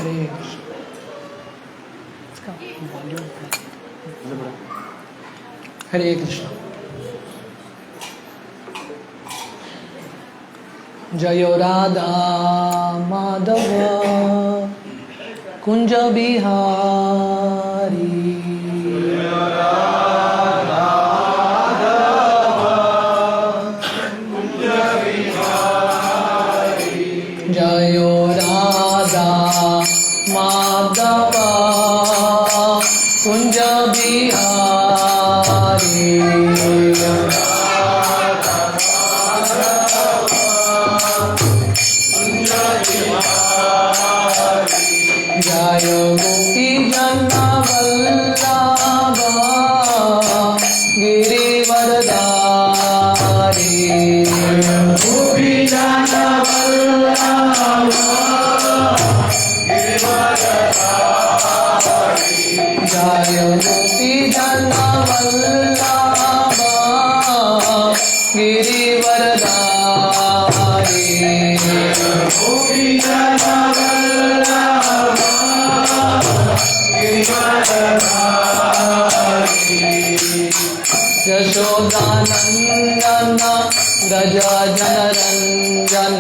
Hare Krishna. इसका volume हरे कृष्ण। जय राधा माधव कुंज बिहारी। जय राधा माधव कुंज बिहारी। जय गोपी जन वल्लभ गिरिवरधारी। गोपी जन वल्लभ गिरिवरधारी। जय गोपी जन वल्लभ गिरिवरधारी। गोपी जन वल्लभ यशोदानंदन गज जनरंजन।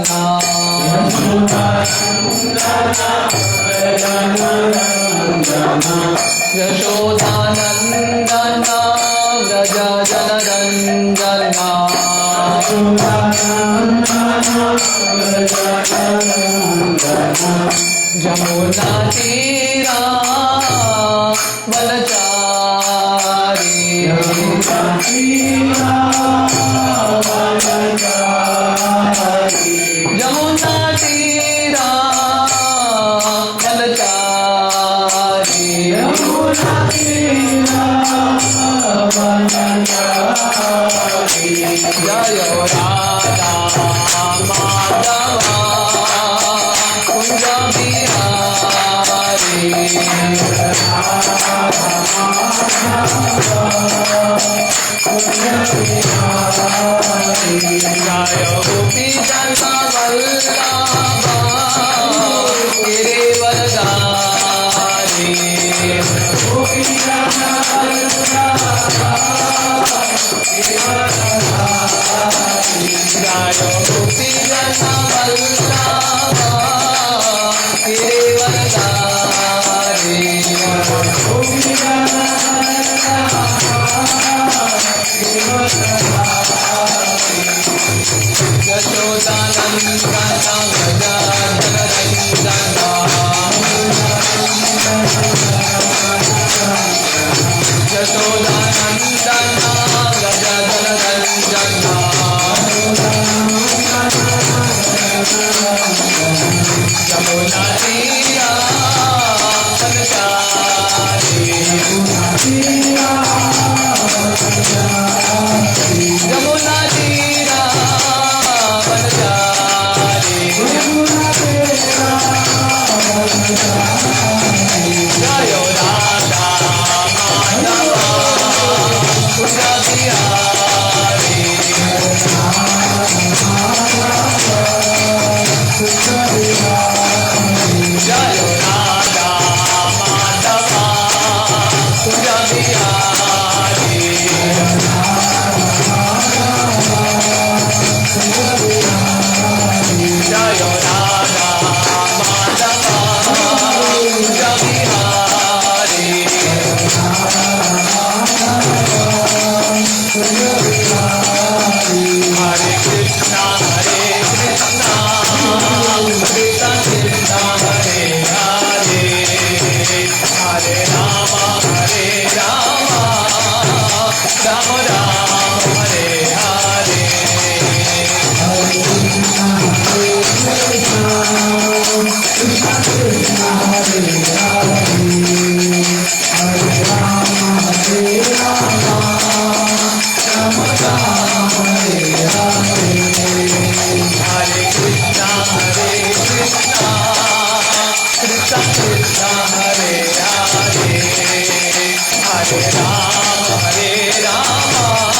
यशोदानंदन गज जनरंजन। जमुना तीरा वनचारी। जमुना तीरा वनचारी। जय राधा माधव कुंज बिहारी। जय गोपी जन वल्लभ गिरिवरधारी। जय गोपी जन वल्लभ गिरिवरधारी। यशोदानंदन गज जनरंजन। यशोदानंदन गज जनरंजन। यमुना तीरा वनचारी। यमुना तीरा वनचारी। जय राधा माधव कुंज बिहारी। जय राधा माधव कुंज बिहारी। जय राधा माधव कुंज बिहारी। हरे कृष्णा कृष्णा कृष्णा हरे हरे। हरे Ram Ram Ram Hare Hare. Hare Krishna Krishna Krishna Hare Hare। Hare Rama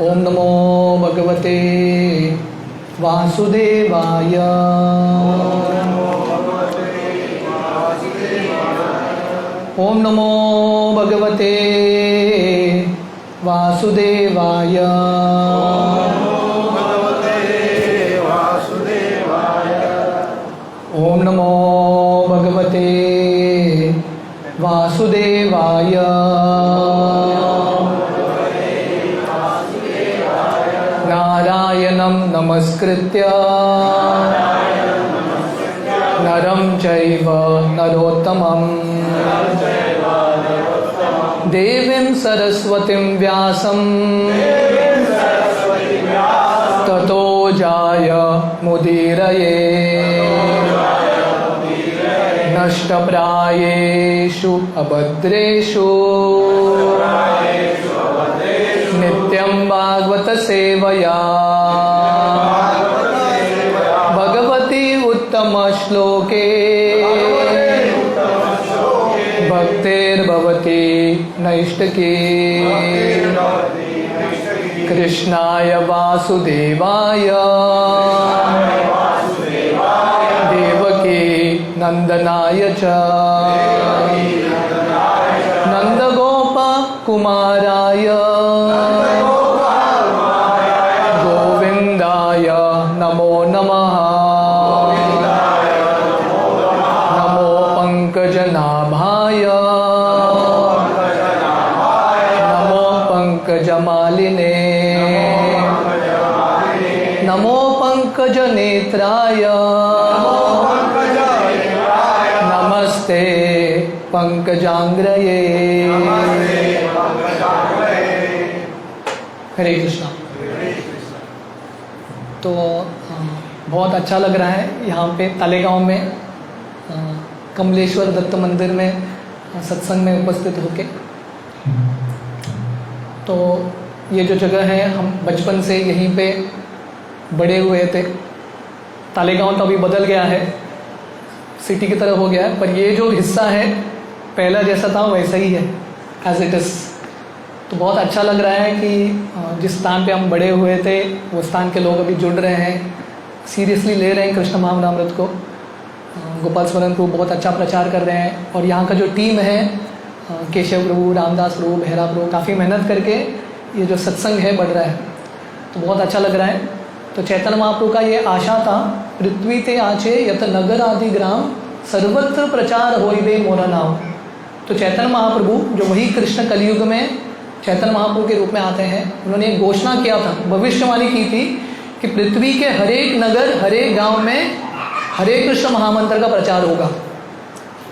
ओम नमो भगवते वासुदेवाय। ओम नमो भगवते वासुदेवाय। ओम नमो भगवते वासुदेवाय। नारायणं नमस्कृत्य नरं चैव नरोत्तमं देवीं सरस्वतीं व्यासं ततो जाय मुदीरये। नष्टप्रायेषु अभद्रेषु नित्यं भागवत सेवया भगवती उत्तम श्लोके भक्तिर्भवति नैष्टिकी। कृष्णाय वासुदेवाय देवकी नंदनाय च नंदगोपकुमाराय गोविंदाय नमो नमः। नमो पंकजनाभाय नमो पंकजमालिने नमो पंकजनेत्राय नमस्ते पंकजांग्रये। हरे कृष्णा। तो बहुत अच्छा लग रहा है यहाँ पे तालेगांव में कमलेश्वर दत्त मंदिर में सत्संग में उपस्थित होके। तो ये जो जगह है हम बचपन से यहीं पे बड़े हुए थे। तालेगांव तो अभी बदल गया है, सिटी की तरह हो गया है, पर ये जो हिस्सा है पहला जैसा था वैसा ही है एज इट इज़। तो बहुत अच्छा लग रहा है कि जिस स्थान पे हम बड़े हुए थे वो स्थान के लोग अभी जुड़ रहे हैं, सीरियसली ले रहे हैं कृष्ण महामृत को। गोपाल स्मरण प्रभु बहुत अच्छा प्रचार कर रहे हैं और यहाँ का जो टीम है केशव प्रभु, रामदास प्रभु, भैरा प्रभु काफ़ी मेहनत करके ये जो सत्संग है बढ़ रहा है, तो बहुत अच्छा लग रहा है। तो चैतन्य महाप्रभु का ये आशा था, पृथ्वी ते आचे यत नगर आदि ग्राम सर्वत्र प्रचार होई बे मोरा नाम। तो चैतन्य महाप्रभु जो वही कृष्ण कलयुग में चैतन्य महाप्रभु के रूप में आते हैं, उन्होंने एक घोषणा किया था, भविष्यवाणी की थी कि पृथ्वी के हरेक नगर हरेक गांव में हरे कृष्ण महामंत्र का प्रचार होगा।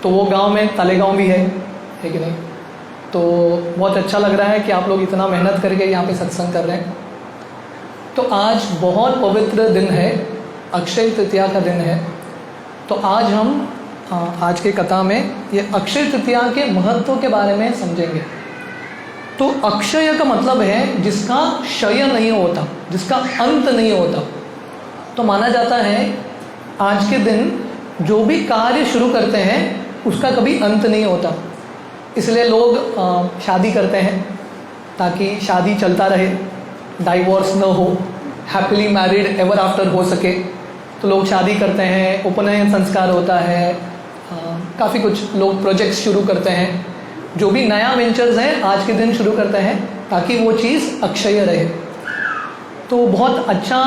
तो वो गांव में तालेगांव भी है कि नहीं? तो बहुत अच्छा लग रहा है कि आप लोग इतना मेहनत करके यहाँ पे सत्संग कर रहे हैं। तो आज बहुत पवित्र दिन है, अक्षय तृतीया का दिन है। तो आज हम आज के कथा में ये अक्षय तृतीया के महत्व के बारे में समझेंगे। तो अक्षय का मतलब है जिसका क्षय नहीं होता, जिसका अंत नहीं होता। तो माना जाता है आज के दिन जो भी कार्य शुरू करते हैं उसका कभी अंत नहीं होता। इसलिए लोग शादी करते हैं ताकि शादी चलता रहे, डाइवोर्स न हो, हैप्पीली मैरिड एवर आफ्टर हो सके। तो लोग शादी करते हैं, उपनयन संस्कार होता है, काफ़ी कुछ लोग प्रोजेक्ट्स शुरू करते हैं। जो भी नया वेंचर्स हैं आज के दिन शुरू करते हैं ताकि वो चीज़ अक्षय रहे। तो बहुत अच्छा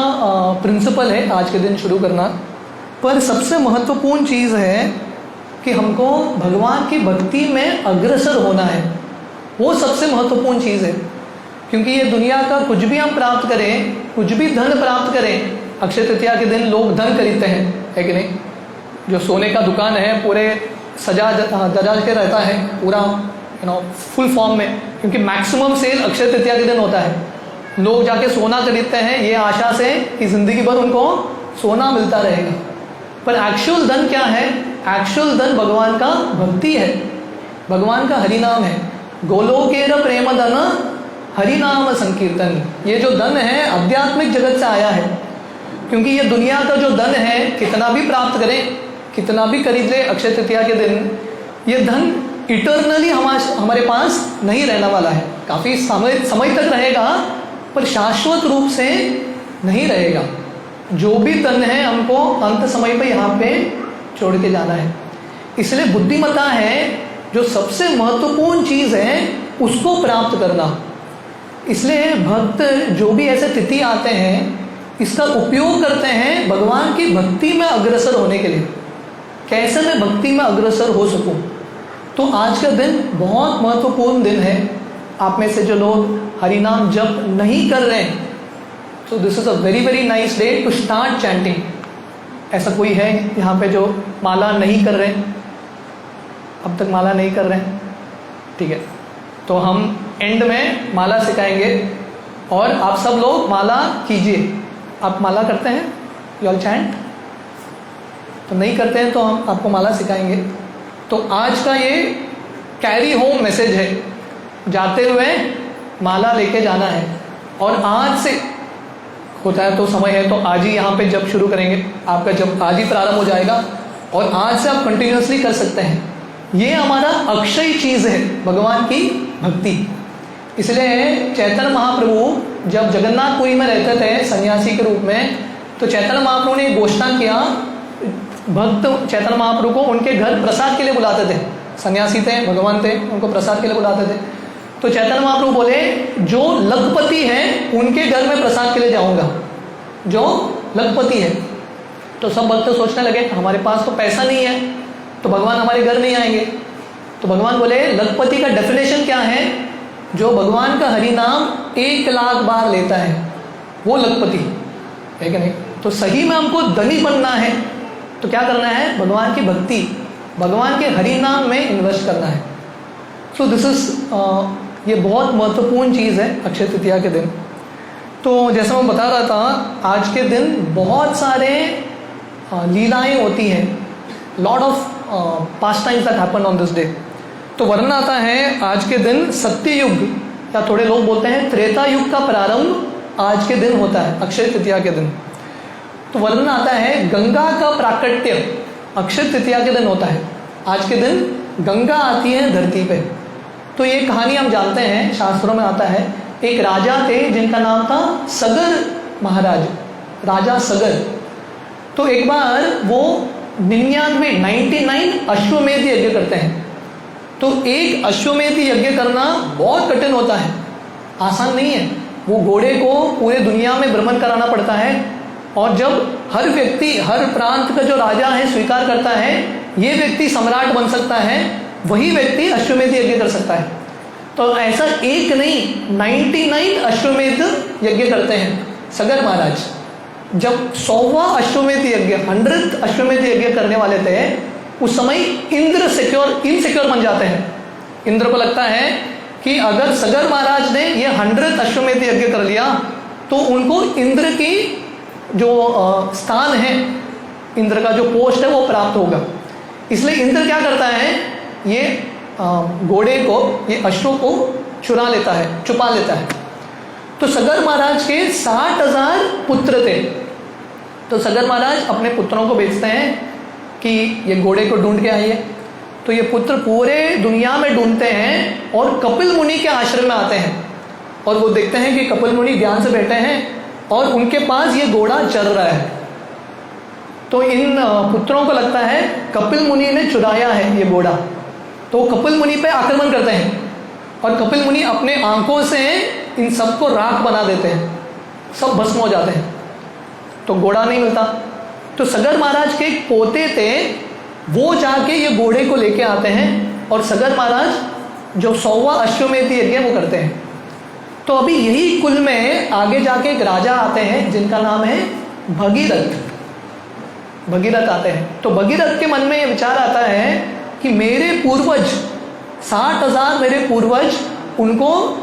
प्रिंसिपल है आज के दिन शुरू करना। पर सबसे महत्वपूर्ण चीज़ है कि हमको भगवान की भक्ति में अग्रसर होना है, वो सबसे महत्वपूर्ण चीज़ है। क्योंकि ये दुनिया का कुछ भी हम प्राप्त करें, कुछ भी धन प्राप्त करें, अक्षय तृतीया के दिन लोग धन खरीदते हैं, है कि नहीं? जो सोने का दुकान है पूरे सजा दजा के रहता है, पूरा फुल फॉर्म में, क्योंकि मैक्सिमम सेल अक्षय तृतीया के दिन होता है। लोग जाके सोना खरीदते हैं ये आशा से कि ज़िंदगी भर उनको सोना मिलता रहेगा। पर एक्चुअल धन क्या है? एक्चुअल धन भगवान का भक्ति है, भगवान का हरि नाम है। गोलोकेर प्रेम धन हरि नाम संकीर्तन। ये जो धन है आध्यात्मिक जगत से आया है। क्योंकि ये दुनिया का जो धन है कितना भी प्राप्त करें, कितना भी खरीद ले अक्षय तृतीया के दिन, ये धन इटरनली हमारे पास नहीं रहने वाला है। काफ़ी समय तक रहेगा, पर शाश्वत रूप से नहीं रहेगा। जो भी तन है हमको अंत समय पे यहाँ पे छोड़ के जाना है। इसलिए बुद्धिमत्ता है जो सबसे महत्वपूर्ण चीज़ है उसको प्राप्त करना। इसलिए भक्त जो भी ऐसे तिथि आते हैं इसका उपयोग करते हैं भगवान की भक्ति में अग्रसर होने के लिए। कैसे मैं भक्ति में अग्रसर हो सकूं? तो आज का दिन बहुत महत्वपूर्ण दिन है। आप में से जो लोग हरिनाम जप नहीं कर रहे हैं, तो this is a very very nice day to start chanting. ऐसा कोई है यहाँ पे जो माला नहीं कर रहे हैं? अब तक माला नहीं कर रहे हैं? ठीक है, तो हम एंड में माला सिखाएंगे और आप सब लोग माला कीजिए। आप माला करते हैं? You all chant? तो नहीं करते हैं तो हम आपको माला सिखाएंगे। तो आज का ये कैरी होम मैसेज है, जाते हुए माला लेके जाना है। और आज से होता है तो समय है तो आज ही यहाँ पे जब शुरू करेंगे। आपका जब आज ही प्रारंभ हो जाएगा और आज से आप कंटिन्यूसली कर सकते हैं। ये हमारा अक्षय चीज़ है भगवान की भक्ति। इसलिए चैतन्य महाप्रभु जब जगन्नाथपुरी में रहते थे सन्यासी के रूप में, तो चैतन्य महाप्रभु ने घोषणा किया, भक्त चैतन्य महाप्रभु को उनके घर प्रसाद के लिए बुलाते थे। सन्यासी थे, भगवान थे, उनको प्रसाद के लिए बुलाते थे। तो चैतन्य महाप्रभु बोले जो लखपति हैं उनके घर में प्रसाद के लिए जाऊंगा, जो लखपति है। तो सब भक्त सोचने लगे हमारे पास तो पैसा नहीं है तो भगवान हमारे घर नहीं आएंगे। तो भगवान बोले लखपति का डेफिनेशन क्या है? जो भगवान का हरि नाम 1,00,000 बार लेता है वो लखपति है कि नहीं? तो सही में हमको धनी बनना है तो क्या करना है? भगवान की भक्ति, भगवान के हरि नाम में इन्वेस्ट करना है। सो दिस इज ये बहुत महत्वपूर्ण चीज़ है अक्षय तृतीया के दिन। तो जैसा मैं बता रहा था, आज के दिन बहुत सारे लीलाएं होती हैं, lot of past times that happen on this day. तो वर्णन आता है आज के दिन सत्य युग, या थोड़े लोग बोलते हैं त्रेता युग का प्रारंभ आज के दिन होता है, अक्षय तृतीया के दिन। तो वर्णन आता है गंगा का प्राकट्य अक्षय तृतीया के दिन होता है। आज के दिन गंगा आती है धरती पे। तो ये कहानी हम जानते हैं, शास्त्रों में आता है, एक राजा थे जिनका नाम था सगर महाराज, राजा सगर। तो एक बार वो 99 अश्वमेध यज्ञ करते हैं। तो एक अश्वमेध यज्ञ करना बहुत कठिन होता है, आसान नहीं है। वो घोड़े को पूरे दुनिया में भ्रमण कराना पड़ता है, और जब हर व्यक्ति, हर प्रांत का जो राजा है स्वीकार करता है ये व्यक्ति सम्राट बन सकता है, वही व्यक्ति अश्वमेध यज्ञ कर सकता है। तो ऐसा एक नहीं 99 अश्वमेध यज्ञ करते हैं सगर महाराज। जब 100वां अश्वमेध यज्ञ, 100th अश्वमेध यज्ञ करने वाले थे, उस समय इंद्र इनसिक्योर बन जाते हैं। इंद्र को लगता है कि अगर सगर महाराज ने ये 100th अश्वमेध यज्ञ कर लिया तो उनको इंद्र की जो स्थान है, इंद्र का जो पोस्ट है वो प्राप्त होगा। इसलिए इंद्र क्या करता है, ये घोड़े को, ये अश्व को चुरा लेता है, छुपा लेता है। तो सगर महाराज के 60,000 पुत्र थे। तो सगर महाराज अपने पुत्रों को भेजते हैं कि ये घोड़े को ढूंढ के आइए। तो ये पुत्र पूरे दुनिया में ढूंढते हैं और कपिल मुनि के आश्रम में आते हैं, और वो देखते हैं कि कपिल मुनि ध्यान से बैठे हैं और उनके पास ये घोड़ा चल रहा है। तो इन पुत्रों को लगता है कपिल मुनि ने चुराया है ये घोड़ा। तो कपिल मुनि पे आक्रमण करते हैं, और कपिल मुनि अपने आंखों से इन सबको राख बना देते हैं, सब भस्म हो जाते हैं। तो घोड़ा नहीं मिलता। तो सगर महाराज के एक पोते थे, वो जाके ये घोड़े को लेके आते हैं, और सगर महाराज जो 100वां अश्वमेध यज्ञ वो करते हैं। तो अभी यही कुल में आगे जाके एक राजा आते हैं जिनका नाम है भगीरथ। भगीरथ आते हैं। तो भगीरथ के मन में ये विचार आता है कि मेरे पूर्वज 60,000 मेरे पूर्वज, उनको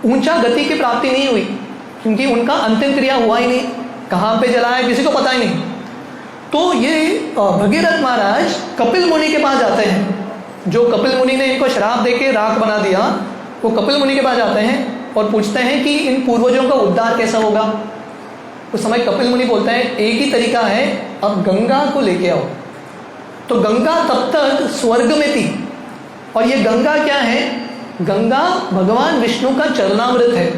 ऊंचा गति की प्राप्ति नहीं हुई, क्योंकि उनका अंतिम क्रिया हुआ ही नहीं, कहाँ पे जला है किसी को पता ही नहीं। तो ये भगीरथ महाराज कपिल मुनि के पास जाते हैं, जो कपिल मुनि ने इनको श्राप देके राख बना दिया। वो कपिल मुनि के पास जाते हैं और पूछते हैं कि इन पूर्वजों का उद्धार कैसा होगा। उस समय कपिल मुनि बोलते हैं एक ही तरीका है, अब गंगा को लेके आओ। तो गंगा तब तक स्वर्ग में थी, और ये गंगा क्या है? गंगा भगवान विष्णु का चरणामृत है।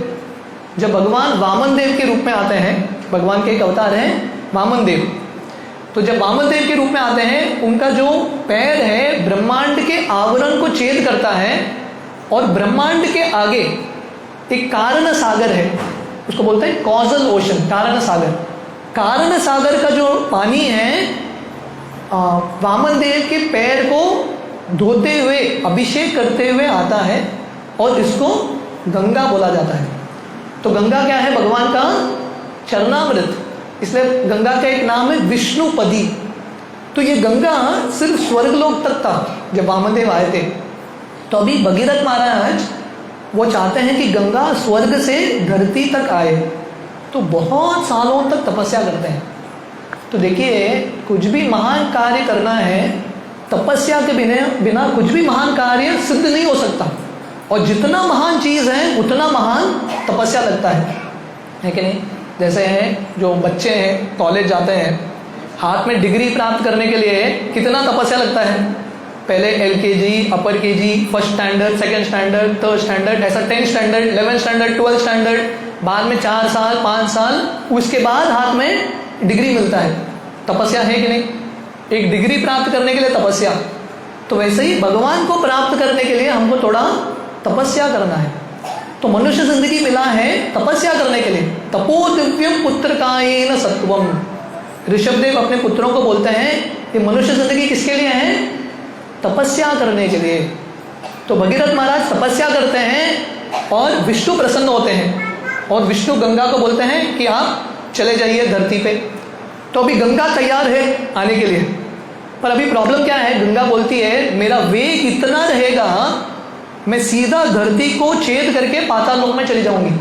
जब भगवान वामन देव के रूप में आते हैं, भगवान के एक अवतार हैं वामन देव, तो जब वामन देव के रूप में आते हैं, उनका जो पैर है ब्रह्मांड के आवरण को छेद करता है और ब्रह्मांड के आगे एक कारण सागर है, उसको बोलते हैं कॉजल ओशन, कारण सागर। कारण सागर का जो पानी है वामन देव के पैर को धोते हुए, अभिषेक करते हुए आता है और इसको गंगा बोला जाता है। तो गंगा क्या है? भगवान का चरणामृत, इसलिए गंगा का एक नाम है विष्णुपदी। तो ये गंगा सिर्फ स्वर्गलोक तक था जब वामनदेव आए थे। तो अभी भगीरथ महाराज वो चाहते हैं कि गंगा स्वर्ग से धरती तक आए, तो बहुत सालों तक तपस्या करते हैं। तो देखिए, कुछ भी महान कार्य करना है, तपस्या के बिना कुछ भी महान कार्य सिद्ध नहीं हो सकता। और जितना महान चीज़ है उतना महान तपस्या लगता है कि नहीं? जैसे हैं जो बच्चे हैं, कॉलेज जाते हैं, हाथ में डिग्री प्राप्त करने के लिए कितना तपस्या लगता है? पहले LKG, अपर KG, first standard, second standard, third standard, ऐसा 10th standard, 11th standard, 12th standard, बाद में 4 साल 5 साल, उसके बाद हाथ में डिग्री मिलता है। तपस्या है कि नहीं? एक डिग्री प्राप्त करने के लिए तपस्या। तो वैसे ही भगवान को प्राप्त करने के लिए हमको थोड़ा तपस्या करना है। तो मनुष्य जिंदगी मिला है तपस्या करने के लिए। तपो दिव्यम पुत्रकायेन सत्वम, ऋषभदेव अपने पुत्रों को बोलते हैं कि मनुष्य जिंदगी किसके लिए है? तपस्या करने के लिए। तो भगीरथ महाराज तपस्या करते हैं और विष्णु प्रसन्न होते हैं, और विष्णु गंगा को बोलते हैं कि आप चले जाइए धरती पे। तो अभी गंगा तैयार है आने के लिए, पर अभी प्रॉब्लम क्या है? गंगा बोलती है मेरा वेग इतना रहेगा, मैं सीधा धरती को छेद करके पाताल लोक में चली जाऊंगी,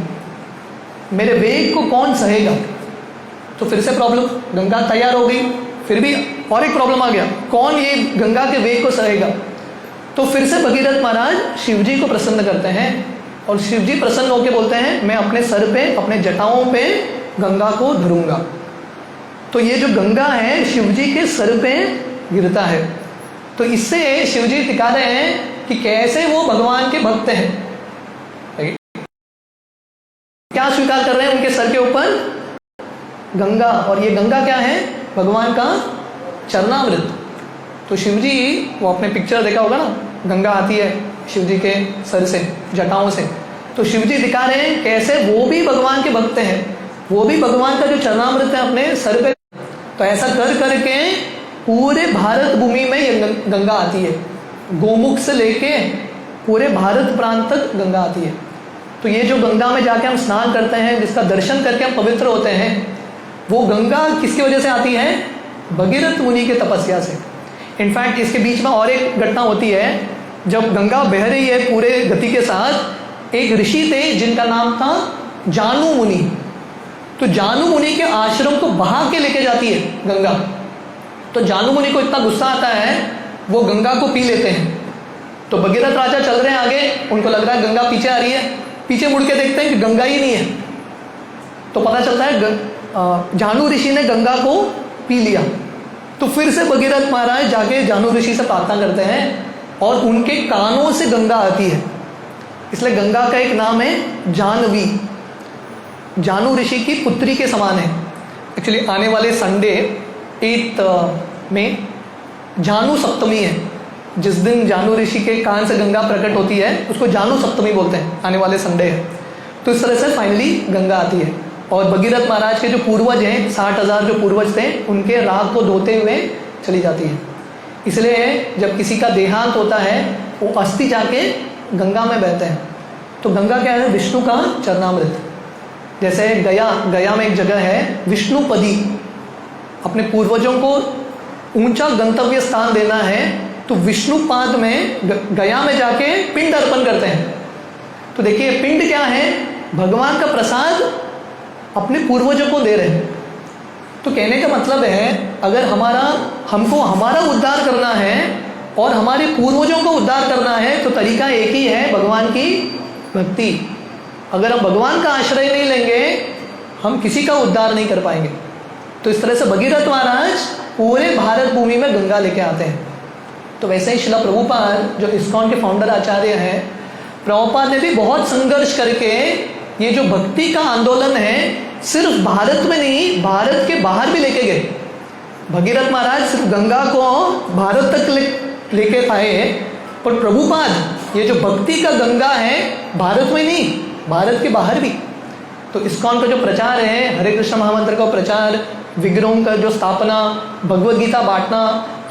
मेरे वेग को कौन सहेगा? तो फिर से प्रॉब्लम, गंगा तैयार हो गई, फिर भी और एक प्रॉब्लम आ गया, कौन ये गंगा के वेग को सहेगा? तो फिर से भगीरथ महाराज शिव जी को प्रसन्न करते हैं, और शिव जी प्रसन्न होकर बोलते हैं मैं अपने सर पे, अपने जटाओं पे गंगा को धरूंगा। तो ये जो गंगा है शिव जी के सर पे गिरता है। तो इससे शिव जी दिखा रहे हैं कि कैसे वो भगवान के भक्त हैं। क्या स्वीकार कर रहे हैं? उनके सर के ऊपर गंगा, और ये गंगा क्या है? भगवान का चरणामृत। तो शिव जी, वो आपने पिक्चर देखा होगा ना, गंगा आती है शिव जी के सर से, जटाओं से। तो शिव जी दिखा रहे हैं कैसे वो भी भगवान के भक्त हैं, वो भी भगवान का जो चरणामृत है अपने सर पे। तो ऐसा कर करके पूरे भारत भूमि में ये गंगा आती है, गोमुख से लेके पूरे भारत प्रांत तक गंगा आती है। तो ये जो गंगा में जाके हम स्नान करते हैं, जिसका दर्शन करके हम पवित्र होते हैं, वो गंगा किसकी वजह से आती है? भगीरथ मुनि के तपस्या से। इनफैक्ट इसके बीच में और एक घटना होती है, जब गंगा बह रही है पूरे गति के साथ, एक ऋषि थे जिनका नाम था जानु मुनि। तो जानु मुनि के आश्रम को बहा के लेके जाती है गंगा। तो जानु मुनि को इतना गुस्सा आता है, वो गंगा को पी लेते हैं। तो भगीरथ राजा चल रहे हैं आगे, उनको लग रहा है गंगा पीछे आ रही है, पीछे मुड़ के देखते हैं कि गंगा ही नहीं है। तो पता चलता है जानु ऋषि ने गंगा को पी लिया। तो फिर से भगीरथ महाराज जाके जानु ऋषि से प्रार्थना करते हैं, और उनके कानों से गंगा आती है। इसलिए गंगा का एक नाम है जानवी, जानु ऋषि की पुत्री के समान है। एक्चुअली आने वाले संडे 8 में जानु सप्तमी है, जिस दिन जानु ऋषि के कान से गंगा प्रकट होती है उसको जानु सप्तमी बोलते हैं, आने वाले संडे है। तो इस तरह से फाइनली गंगा आती है, और भगीरथ महाराज के जो पूर्वज हैं, 60,000 जो पूर्वज थे, उनके राग को धोते हुए चली जाती है। इसलिए जब किसी का देहांत होता है, वो अस्थि जाके गंगा में बहते हैं। तो गंगा क्या है? विष्णु का चरणामृत। जैसे गया में एक जगह है विष्णुपदी, अपने पूर्वजों को ऊंचा गंतव्य स्थान देना है, तो विष्णुपाद में गया में जाके पिंड अर्पण करते हैं। तो देखिए, पिंड क्या है? भगवान का प्रसाद अपने पूर्वजों को दे रहे हैं। तो कहने का मतलब है, अगर हमको हमारा उद्धार करना है और हमारे पूर्वजों को उद्धार करना है, तो तरीका एक ही है, भगवान की भक्ति। अगर हम भगवान का आश्रय नहीं लेंगे, हम किसी का उद्धार नहीं कर पाएंगे। तो इस तरह से भगीरथ महाराज पूरे भारत भूमि में गंगा लेके आते हैं। तो वैसे ही शिला प्रभुपाद जो इस्कॉन के फाउंडर आचार्य हैं, प्रभुपाद ने भी बहुत संघर्ष करके ये जो भक्ति का आंदोलन है सिर्फ भारत में नहीं, भारत के बाहर भी लेके गए। भगीरथ महाराज सिर्फ गंगा को भारत तक लेके आए, पर प्रभुपाद ये जो भक्ति का गंगा है भारत में नहीं, भारत के बाहर भी। तो इस्कॉन का जो प्रचार है, हरे कृष्ण महामंत्र का प्रचार, विग्रहों का जो स्थापना, भगवद गीता बांटना,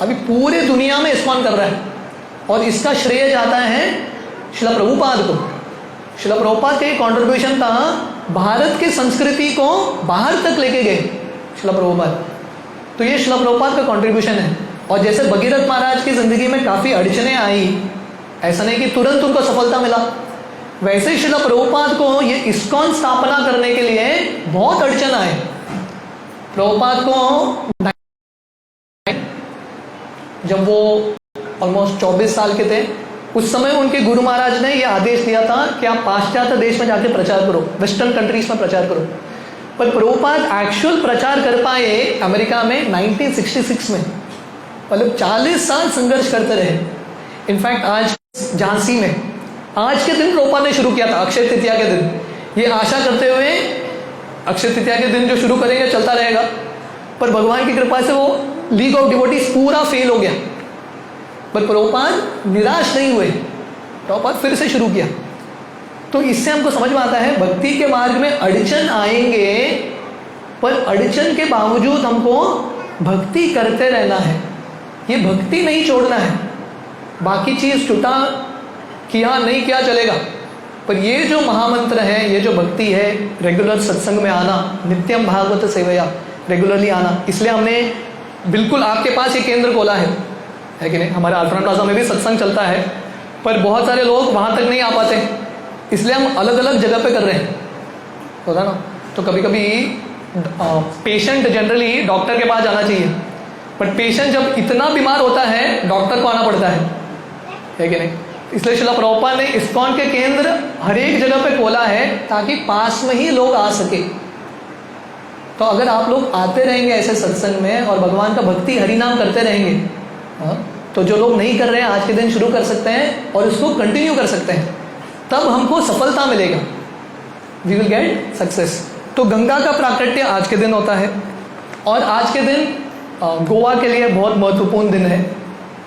अभी पूरे दुनिया में इस्कॉन कर रहा है। और इसका श्रेय जाता है शिला प्रभुपाद को। शिला प्रभुपाद का कॉन्ट्रीब्यूशन था, भारत की संस्कृति को बाहर तक लेके गए शिला प्रभुपाद। तो ये शिला प्रभुपाद का कॉन्ट्रीब्यूशन है। और जैसे भगीरथ महाराज की जिंदगी में काफ़ी अड़चने आई, ऐसा नहीं कि तुरंत उनको सफलता मिला, वैसे ही शिला प्रभुपाद को ये इस्कॉन स्थापना करने के लिए बहुत अड़चन आए। प्रभुपाद को जब वो ऑलमोस्ट 24 साल के थे, उस समय उनके गुरु महाराज ने ये आदेश दिया था कि आप पाश्चात्य देश में जाके प्रचार करो, वेस्टर्न कंट्रीज में प्रचार करो। पर प्रभुपाद एक्चुअल प्रचार कर पाए अमेरिका में 1966 में, मतलब 40 साल संघर्ष करते रहे। इनफैक्ट आज झांसी में आज के दिन प्रभुपाद ने शुरू किया था, अक्षय तृतीया के दिन, ये आशा करते हुए अक्षय तृतीया के दिन जो शुरू करेंगे चलता रहेगा। पर भगवान की कृपा से वो लीग ऑफ डिवोटीज पूरा फेल हो गया। पर प्रभुपाद निराश नहीं हुए, प्रभुपाद फिर से शुरू किया। तो इससे हमको समझ में आता है भक्ति के मार्ग में अड़चन आएंगे, पर अड़चन के बावजूद हमको भक्ति करते रहना है, ये भक्ति नहीं छोड़ना है। बाकी चीज छुटा किया नहीं किया चलेगा, पर ये जो महामंत्र है, ये जो भक्ति है, रेगुलर सत्संग में आना, नित्यम भागवत सेवया, रेगुलरली आना। इसलिए हमने बिल्कुल आपके पास ये केंद्र खोला है कि नहीं। हमारे अल्फ्रेड प्लाजा में भी सत्संग चलता है, पर बहुत सारे लोग वहाँ तक नहीं आ पाते, इसलिए हम अलग अलग जगह पे कर रहे हैं, होता ना। तो कभी कभी पेशेंट जनरली डॉक्टर के पास जाना चाहिए, बट पेशेंट जब इतना बीमार होता है डॉक्टर को आना पड़ता है कि नहीं। इसलिए शिला प्रभुपाद ने इस्कॉन के केंद्र हर एक जगह पे खोला है ताकि पास में ही लोग आ सके। तो अगर आप लोग आते रहेंगे ऐसे सत्संग में और भगवान का भक्ति हरि नाम करते रहेंगे, तो जो लोग नहीं कर रहे हैं आज के दिन शुरू कर सकते हैं और उसको कंटिन्यू कर सकते हैं, तब हमको सफलता मिलेगा, वी विल गेट सक्सेस। तो गंगा का प्राकट्य आज के दिन होता है, और आज के दिन गोवा के लिए बहुत महत्वपूर्ण दिन है,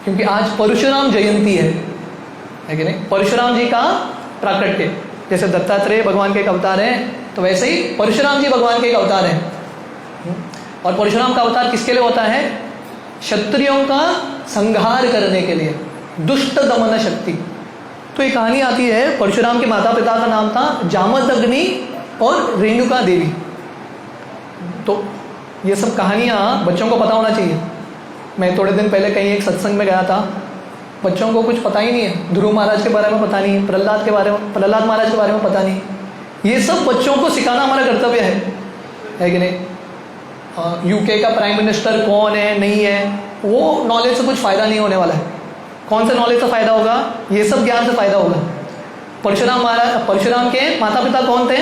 क्योंकि आज परशुराम जयंती है कि नहीं। परशुराम जी का प्राकट्य, जैसे दत्तात्रेय भगवान के एक अवतार हैं, तो वैसे ही परशुराम जी भगवान के एक अवतार हैं। और परशुराम का अवतार किसके लिए होता है? क्षत्रियों का संहार करने के लिए, दुष्ट दमन शक्ति। तो एक कहानी आती है, परशुराम के माता पिता का नाम था जामदग्नि और रेणुका देवी। तो ये सब कहानियाँ बच्चों को पता होना चाहिए। मैं थोड़े दिन पहले कहीं एक सत्संग में गया था, बच्चों को कुछ पता ही नहीं है, ध्रुव महाराज के बारे में पता नहीं है, प्रहलाद महाराज के बारे में पता नहीं। ये सब बच्चों को सिखाना हमारा कर्तव्य है कि नहीं। यूके का प्राइम मिनिस्टर कौन है नहीं है, वो नॉलेज से कुछ फ़ायदा नहीं होने वाला है। कौन से नॉलेज से फ़ायदा होगा? ये सब ज्ञान से फ़ायदा होगा। परशुराम के माता पिता कौन थे?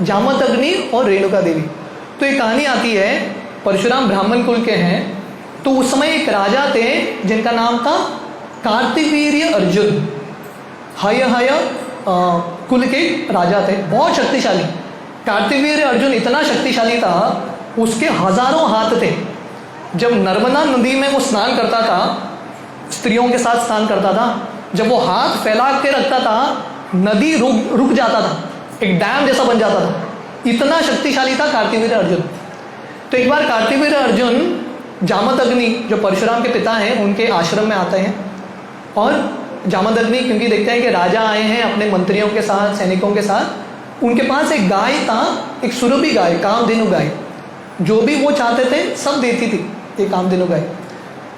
जामदग्नि और रेणुका देवी। तो एक कहानी आती है, परशुराम ब्राह्मण कुल के हैं, तो उस समय एक राजा थे जिनका नाम था कार्तिवीर्य अर्जुन। हय कुल के राजा थे, बहुत शक्तिशाली। कार्तिवीर्य अर्जुन इतना शक्तिशाली था, उसके हजारों हाथ थे। जब नर्मदा नदी में वो स्नान करता था, स्त्रियों के साथ स्नान करता था, जब वो हाथ फैला के रखता था, नदी रुक जाता था, एक डैम जैसा बन जाता था। इतना शक्तिशाली था कार्तिवीर्य अर्जुन। तो एक बार कार्तिवीर्य अर्जुन जामदग्नि जो परशुराम के पिता हैं उनके आश्रम में आते हैं, और जामदग्नि क्योंकि देखते हैं कि राजा आए हैं अपने मंत्रियों के साथ, सैनिकों के साथ, उनके पास एक गाय था, एक सुरभि गाय, कामधेनु गाय, जो भी वो चाहते थे सब देती थी ये कामधेनु गाय।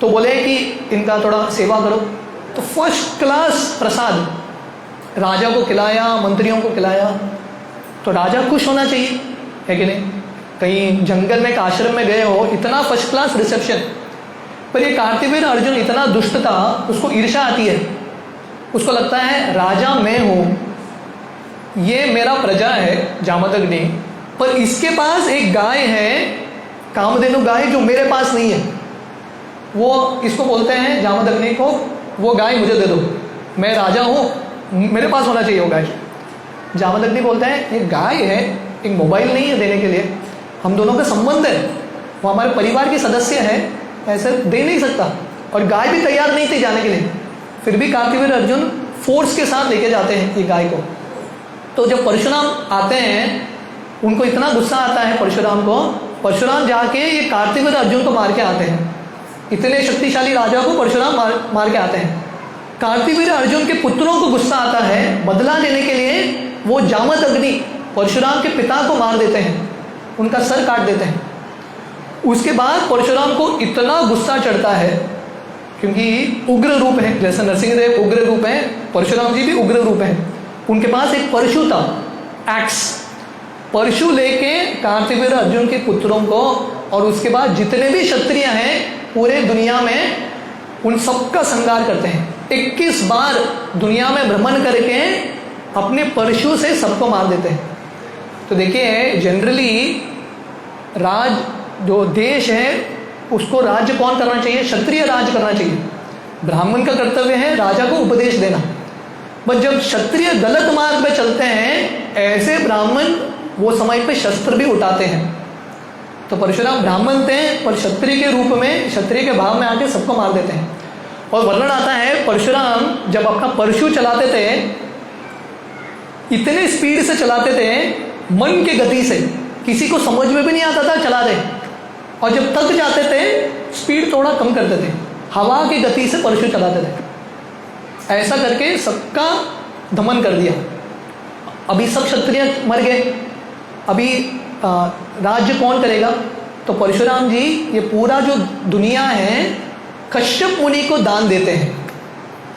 तो बोले कि इनका थोड़ा सेवा करो। तो फर्स्ट क्लास प्रसाद राजा को खिलाया, मंत्रियों को खिलाया। तो राजा खुश होना चाहिए, है कि नहीं। कहीं जंगल में एक आश्रम में गए हो, इतना फर्स्ट क्लास रिसेप्शन। पर ये कार्तिवीर्य अर्जुन इतना दुष्ट था, उसको ईर्ष्या आती है। उसको लगता है राजा मैं हूँ, ये मेरा प्रजा है जामदग्नि, पर इसके पास एक गाय है कामधेनु गाय जो मेरे पास नहीं है। वो इसको बोलते हैं जामदग्नि को, वो गाय मुझे दे दो, मैं राजा हूँ, मेरे पास होना चाहिए वो गाय। जामदग्नि बोलते हैं ये गाय है, एक मोबाइल नहीं है देने के लिए, हम दोनों का संबंध है, वो हमारे परिवार के सदस्य है, ऐसे दे नहीं सकता। और गाय भी तैयार नहीं थी जाने के लिए, फिर भी कार्तिवीर्य अर्जुन फोर्स के साथ लेके जाते हैं ये गाय को। तो जब परशुराम आते हैं, उनको इतना गुस्सा आता है परशुराम को, परशुराम जाके ये कार्तिवीर्य अर्जुन को मार के आते हैं। इतने शक्तिशाली राजा को परशुराम मार के आते हैं। कार्तिवीर्य अर्जुन के पुत्रों को गुस्सा आता है, बदला लेने के लिए वो जामदग्नि परशुराम के पिता को मार देते हैं, उनका सर काट देते हैं। उसके बाद परशुराम को इतना गुस्सा चढ़ता है, क्योंकि उग्र रूप है, जैसे नरसिंहदेव उग्र रूप है, परशुराम जी भी उग्र रूप है। उनके पास एक परशु था, एक्स, परशु लेके कार्तिवीर्य अर्जुन के पुत्रों को और उसके बाद जितने भी क्षत्रिय हैं पूरे दुनिया में, उन सबका संहार करते हैं। 21 बार दुनिया में भ्रमण करके अपने परशु से सबको मार देते हैं। तो देखिए, जनरली राज जो देश है उसको राज्य कौन करना चाहिए? क्षत्रिय राज करना चाहिए। ब्राह्मण का कर्तव्य है राजा को उपदेश देना। बट जब क्षत्रिय गलत मार्ग पे चलते हैं, ऐसे ब्राह्मण वो समय पे शस्त्र भी उठाते हैं। तो परशुराम ब्राह्मण थे पर क्षत्रिय के रूप में, क्षत्रिय के भाव में आके सबको मार देते हैं। और वर्णन आता है परशुराम जब अपना परशु चलाते थे, इतने स्पीड से चलाते थे, मन की गति से, किसी को समझ में भी नहीं आता था चला दे। और जब थक जाते थे स्पीड थोड़ा कम करते थे, हवा की गति से परशु चलाते थे। ऐसा करके सबका दमन कर दिया। अभी सब क्षत्रिय मर गए, अभी राज्य कौन करेगा? तो परशुराम जी ये पूरा जो दुनिया है कश्यप मुनि को दान देते हैं।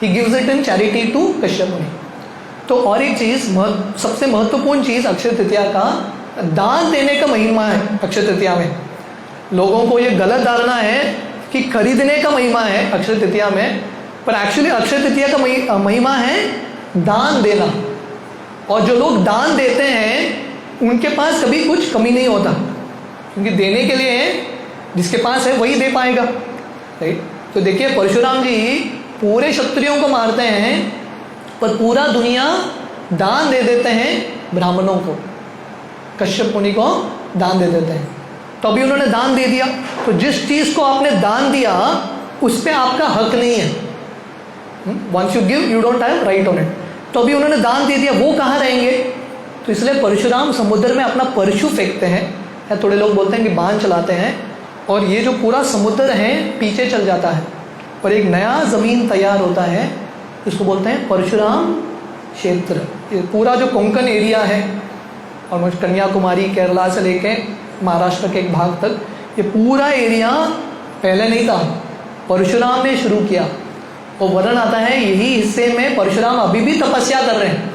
He gives it in charity to Kashyap Muni. तो और एक चीज, सबसे महत्वपूर्ण चीज अक्षय तृतीया का दान देने का महिमा है। अक्षय तृतीया में लोगों को ये गलत धारणा है कि खरीदने का महिमा है अक्षय तृतीया में, पर एक्चुअली अक्षय तृतीया का महिमा है दान देना। और जो लोग दान देते हैं उनके पास कभी कुछ कमी नहीं होता, क्योंकि देने के लिए जिसके पास है वही दे पाएगा, राइट। तो देखिए, परशुराम जी पूरे क्षत्रियों को मारते हैं पर पूरा दुनिया दान दे देते हैं ब्राह्मणों को, कश्यप मुनि को दान दे देते हैं। तो अभी उन्होंने दान दे दिया, तो जिस चीज को आपने दान दिया उस पर आपका हक नहीं है। Once you give you don't have right on it. तो अभी उन्होंने दान दे दिया, वो कहाँ रहेंगे? तो इसलिए परशुराम समुद्र में अपना परशु फेंकते हैं, या थोड़े लोग बोलते हैं कि बाण चलाते हैं, और ये जो पूरा समुद्र है पीछे चल जाता है और एक नया जमीन तैयार होता है, इसको बोलते हैं परशुराम क्षेत्र। ये पूरा जो कोंकण एरिया है, और कन्याकुमारी केरला से लेके महाराष्ट्र के एक भाग तक, ये पूरा एरिया पहले नहीं था, परशुराम ने शुरू किया। और वर्णन आता है यही हिस्से में परशुराम अभी भी तपस्या कर रहे हैं,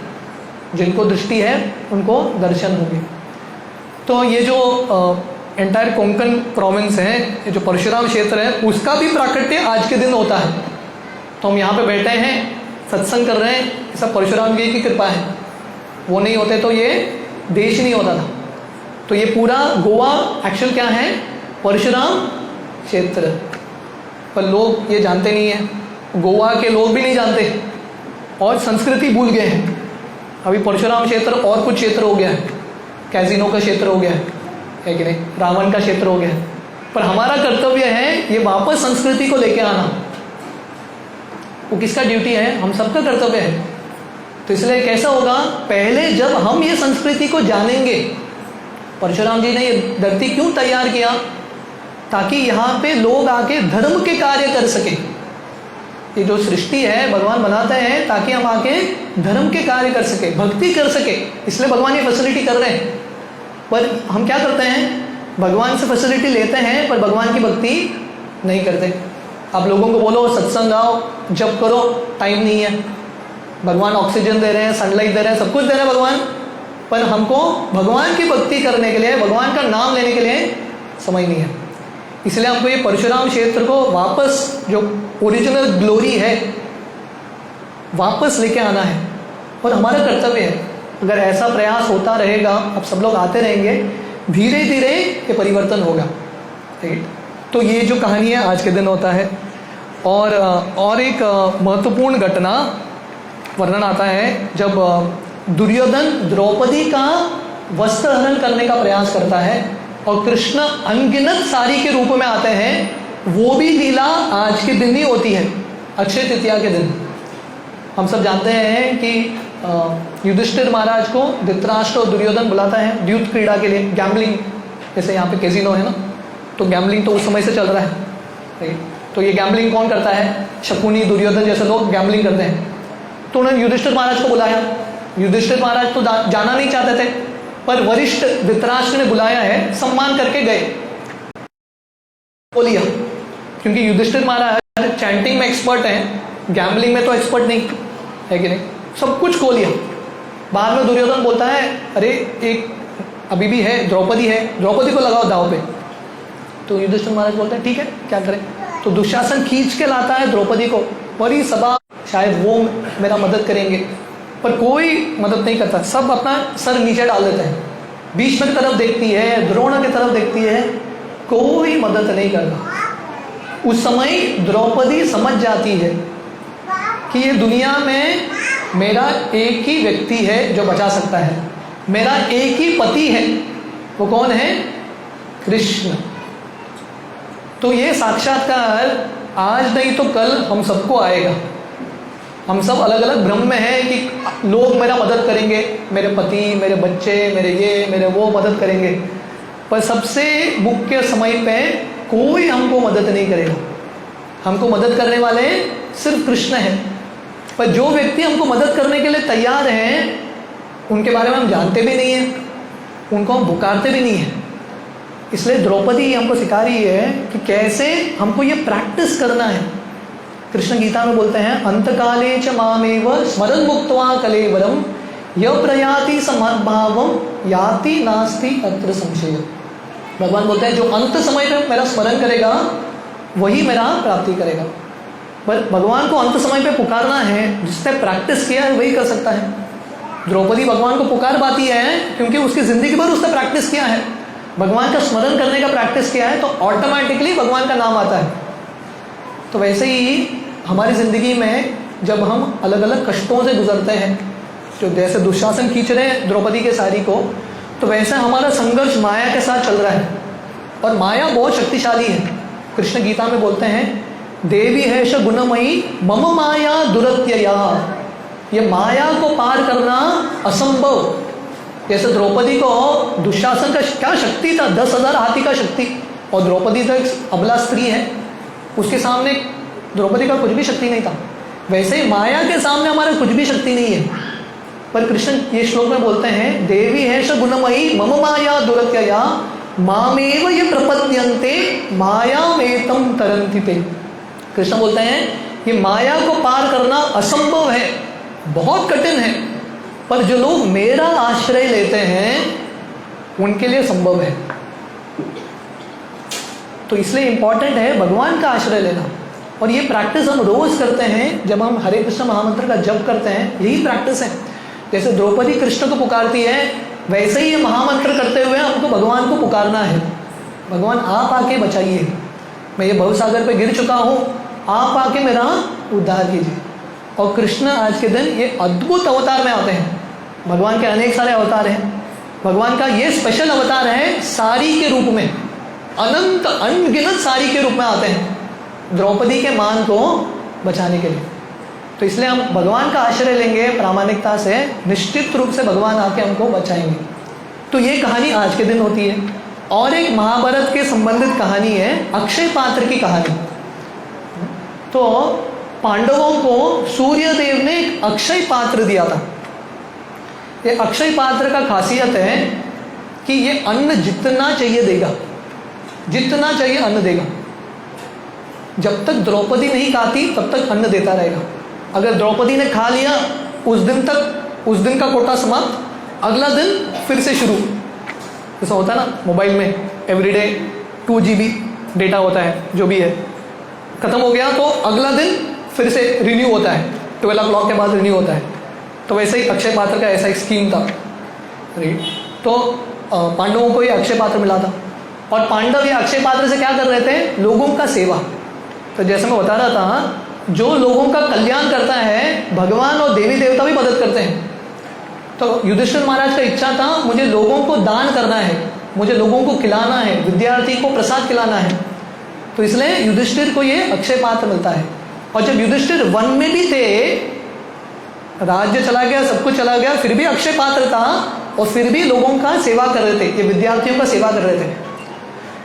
जिनको दृष्टि है उनको दर्शन होंगे। तो ये जो एंटायर कोंकण प्रोविंस है, ये जो परशुराम क्षेत्र है, उसका भी प्राकट्य आज के दिन होता है। तो हम यहाँ पे बैठे हैं, सत्संग कर रहे हैं, ये सब परशुराम जी की कृपा है। वो नहीं होते तो ये देश नहीं होता था। तो ये पूरा गोवा एक्चुअल क्या है? परशुराम क्षेत्र। पर लोग ये जानते नहीं हैं, गोवा के लोग भी नहीं जानते और संस्कृति भूल गए हैं। अभी परशुराम क्षेत्र और कुछ क्षेत्र हो गया है, कैसीनो का क्षेत्र हो गया है कि नहीं, रावण का क्षेत्र हो गया है। पर हमारा कर्तव्य है ये वापस संस्कृति को लेके आना। वो किसका ड्यूटी है? हम सबका कर्तव्य है। तो इसलिए कैसा होगा, पहले जब हम ये संस्कृति को जानेंगे, परशुराम जी ने ये धरती क्यों तैयार किया? ताकि यहाँ पे लोग आके धर्म के कार्य कर सके। ये जो सृष्टि है भगवान बनाते हैं ताकि हम आके धर्म के कार्य कर सके, भक्ति कर सके, इसलिए भगवान ये फैसिलिटी कर रहे हैं। पर हम क्या करते हैं? भगवान से फैसिलिटी लेते हैं पर भगवान की भक्ति नहीं करते। आप लोगों को बोलो सत्संग आओ, जप करो, टाइम नहीं है। भगवान ऑक्सीजन दे रहे हैं, सनलाइट दे रहे हैं, सब कुछ दे रहे हैं भगवान, पर हमको भगवान की भक्ति करने के लिए, भगवान का नाम लेने के लिए समय नहीं है। इसलिए हमको ये परशुराम क्षेत्र को वापस, जो ओरिजिनल ग्लोरी है, वापस लेके आना है और हमारा कर्तव्य है। अगर ऐसा प्रयास होता रहेगा, अब सब लोग आते रहेंगे, धीरे धीरे ये परिवर्तन होगा, राइट। तो ये जो कहानी है आज के दिन होता है। और एक महत्वपूर्ण घटना वर्णन आता है जब दुर्योधन द्रौपदी का वस्त्र हरण करने का प्रयास करता है और कृष्ण अनगिनत साड़ी के रूप में आते हैं। वो भी लीला आज के दिन ही होती है, अक्षय तृतीया के दिन। हम सब जानते हैं कि युधिष्ठिर महाराज को धृतराष्ट्र और दुर्योधन बुलाता है द्यूत क्रीड़ा के लिए, गैम्बलिंग, जैसे यहाँ पे कैसीनो है ना, तो गैम्बलिंग तो उस समय से चल रहा है। तो ये गैम्बलिंग कौन करता है? शकुनी, दुर्योधन जैसे लोग गैम्बलिंग करते हैं। तो उन्होंने युधिष्ठिर महाराज को बुलाया। युधिष्ठिर महाराज तो जाना नहीं चाहते थे, पर वरिष्ठ धृतराष्ट्र ने बुलाया है, सम्मान करके गए। बोलिए, क्योंकि युधिष्ठिर महाराज चैंटिंग में एक्सपर्ट हैं, गैम्बलिंग में तो एक्सपर्ट नहीं है कि नहीं, सब कुछ खो लिया। बाद में दुर्योधन बोलता है, अरे एक अभी भी है, द्रौपदी है, द्रौपदी को लगाओ दाव पे। तो युधिष्ठिर महाराज बोलते हैं ठीक है, क्या करें। तो दुशासन खींच के लाता है द्रौपदी को, बड़ी सभा, शायद वो मेरा मदद करेंगे, पर कोई मदद नहीं करता। सब अपना सर नीचे डाल देते हैं। भीष्म की तरफ देखती है, द्रोण की तरफ देखती है, कोई मदद नहीं करता। उस समय द्रौपदी समझ जाती है कि ये दुनिया में मेरा एक ही व्यक्ति है जो बचा सकता है, मेरा एक ही पति है। वो कौन है? कृष्ण। तो ये साक्षात्कार आज नहीं तो कल हम सबको आएगा। हम सब अलग अलग भ्रम में हैं कि लोग मेरा मदद करेंगे, मेरे पति, मेरे बच्चे, मेरे ये, मेरे वो मदद करेंगे, पर सबसे मुख्य समय पे कोई हमको मदद नहीं करेगा। हमको मदद करने वाले सिर्फ कृष्ण हैं। पर जो व्यक्ति हमको मदद करने के लिए तैयार हैं, उनके बारे में हम जानते भी नहीं हैं, उनको हम पुकारते भी नहीं हैं। इसलिए द्रौपदी हमको सिखा रही है कि कैसे हमको ये प्रैक्टिस करना है। कृष्ण गीता में बोलते हैं, अंतकाले च मामेव स्मरन् मुक्त्वा कलेवरम यः प्रयाति समद्भावम याति नास्ति अत्र संशय। भगवान बोलते हैं जो अंत समय पे मेरा स्मरण करेगा वही मेरा प्राप्ति करेगा। पर भगवान को अंत समय पे पुकारना है, जिसने प्रैक्टिस किया है वही कर सकता है। द्रौपदी भगवान को पुकार पाती है क्योंकि उसकी जिंदगी भर उसने प्रैक्टिस किया है, भगवान का स्मरण करने का प्रैक्टिस किया है, तो ऑटोमेटिकली भगवान का नाम आता है। तो वैसे ही हमारी ज़िंदगी में जब हम अलग अलग कष्टों से गुजरते हैं, जो जैसे दुशासन खींच रहे हैं द्रौपदी के साड़ी को, तो वैसे हमारा संघर्ष माया के साथ चल रहा है। और माया बहुत शक्तिशाली है। कृष्ण गीता में बोलते हैं, देवी हैष गुणमयी मम माया दुरत्यया। ये माया को पार करना असंभव। जैसे द्रौपदी को दुशासन का क्या शक्ति था, 10,000 हाथी का शक्ति, और द्रौपदी तो एक अबला स्त्री है, उसके सामने द्रौपदी का कुछ भी शक्ति नहीं था। वैसे ही माया के सामने हमारा कुछ भी शक्ति नहीं है। पर कृष्ण ये श्लोक में बोलते हैं, देवी हैष गुणमयी मम माया दुरत्यया मामेव ये प्रपद्यन्ते मायामेतं तरन्ति ते। कृष्ण बोलते हैं ये माया को पार करना असंभव है, बहुत कठिन है, पर जो लोग मेरा आश्रय लेते हैं उनके लिए संभव है। तो इसलिए इंपॉर्टेंट है भगवान का आश्रय लेना। और ये प्रैक्टिस हम रोज करते हैं। जब हम हरे कृष्ण महामंत्र का जप करते हैं, यही प्रैक्टिस है। जैसे द्रौपदी कृष्ण को पुकारती है, वैसे ही ये महामंत्र करते हुए हमको भगवान को पुकारना है, भगवान आप आके बचाइए, मैं ये भवसागर पे गिर चुका हूँ, आप आके मेरा उद्धार कीजिए। और कृष्ण आज के दिन ये अद्भुत अवतार में आते हैं। भगवान के अनेक सारे अवतार हैं, भगवान का ये स्पेशल अवतार है साड़ी के रूप में, अनंत अनगिनत साड़ी के रूप में आते हैं द्रौपदी के मान को बचाने के लिए। तो इसलिए हम भगवान का आश्रय लेंगे प्रामाणिकता से, निश्चित रूप से भगवान आके हमको बचाएंगे। तो ये कहानी आज के दिन होती है। और एक महाभारत के संबंधित कहानी है, अक्षय पात्र की कहानी। तो पांडवों को सूर्यदेव ने एक अक्षय पात्र दिया था। ये अक्षय पात्र का खासियत है कि ये अन्न जितना चाहिए देगा, जितना चाहिए अन्न देगा। जब तक द्रौपदी नहीं खाती तब तक अन्न देता रहेगा। अगर द्रौपदी ने खा लिया, उस दिन तक, उस दिन का कोटा समाप्त, अगला दिन फिर से शुरू। जैसा होता है ना मोबाइल में, एवरीडे 2 GB डेटा होता है, जो भी है, खत्म हो गया तो अगला दिन फिर से रिन्यू होता है, 12 o'clock के बाद रिन्यू होता है। तो वैसे ही अक्षय पात्र का ऐसा एक स्कीम था। तो पांडवों को ये अक्षय पात्र मिला था। और पांडव ये अक्षय पात्र से क्या कर रहे थे? लोगों का सेवा। तो जैसे मैं बता रहा था, जो लोगों का कल्याण करता है, भगवान और देवी देवता भी मदद करते हैं। तो युधिष्ठिर महाराज का इच्छा था, मुझे लोगों को दान करना है, मुझे लोगों को खिलाना है, विद्यार्थी को प्रसाद खिलाना है। तो इसलिए युधिष्ठिर को ये अक्षय पात्र मिलता है। और जब युधिष्ठिर वन में भी थे, राज्य चला गया, सब कुछ चला गया, फिर भी अक्षय पात्र था और फिर भी लोगों का सेवा कर रहे थे, ये विद्यार्थियों का सेवा कर रहे थे।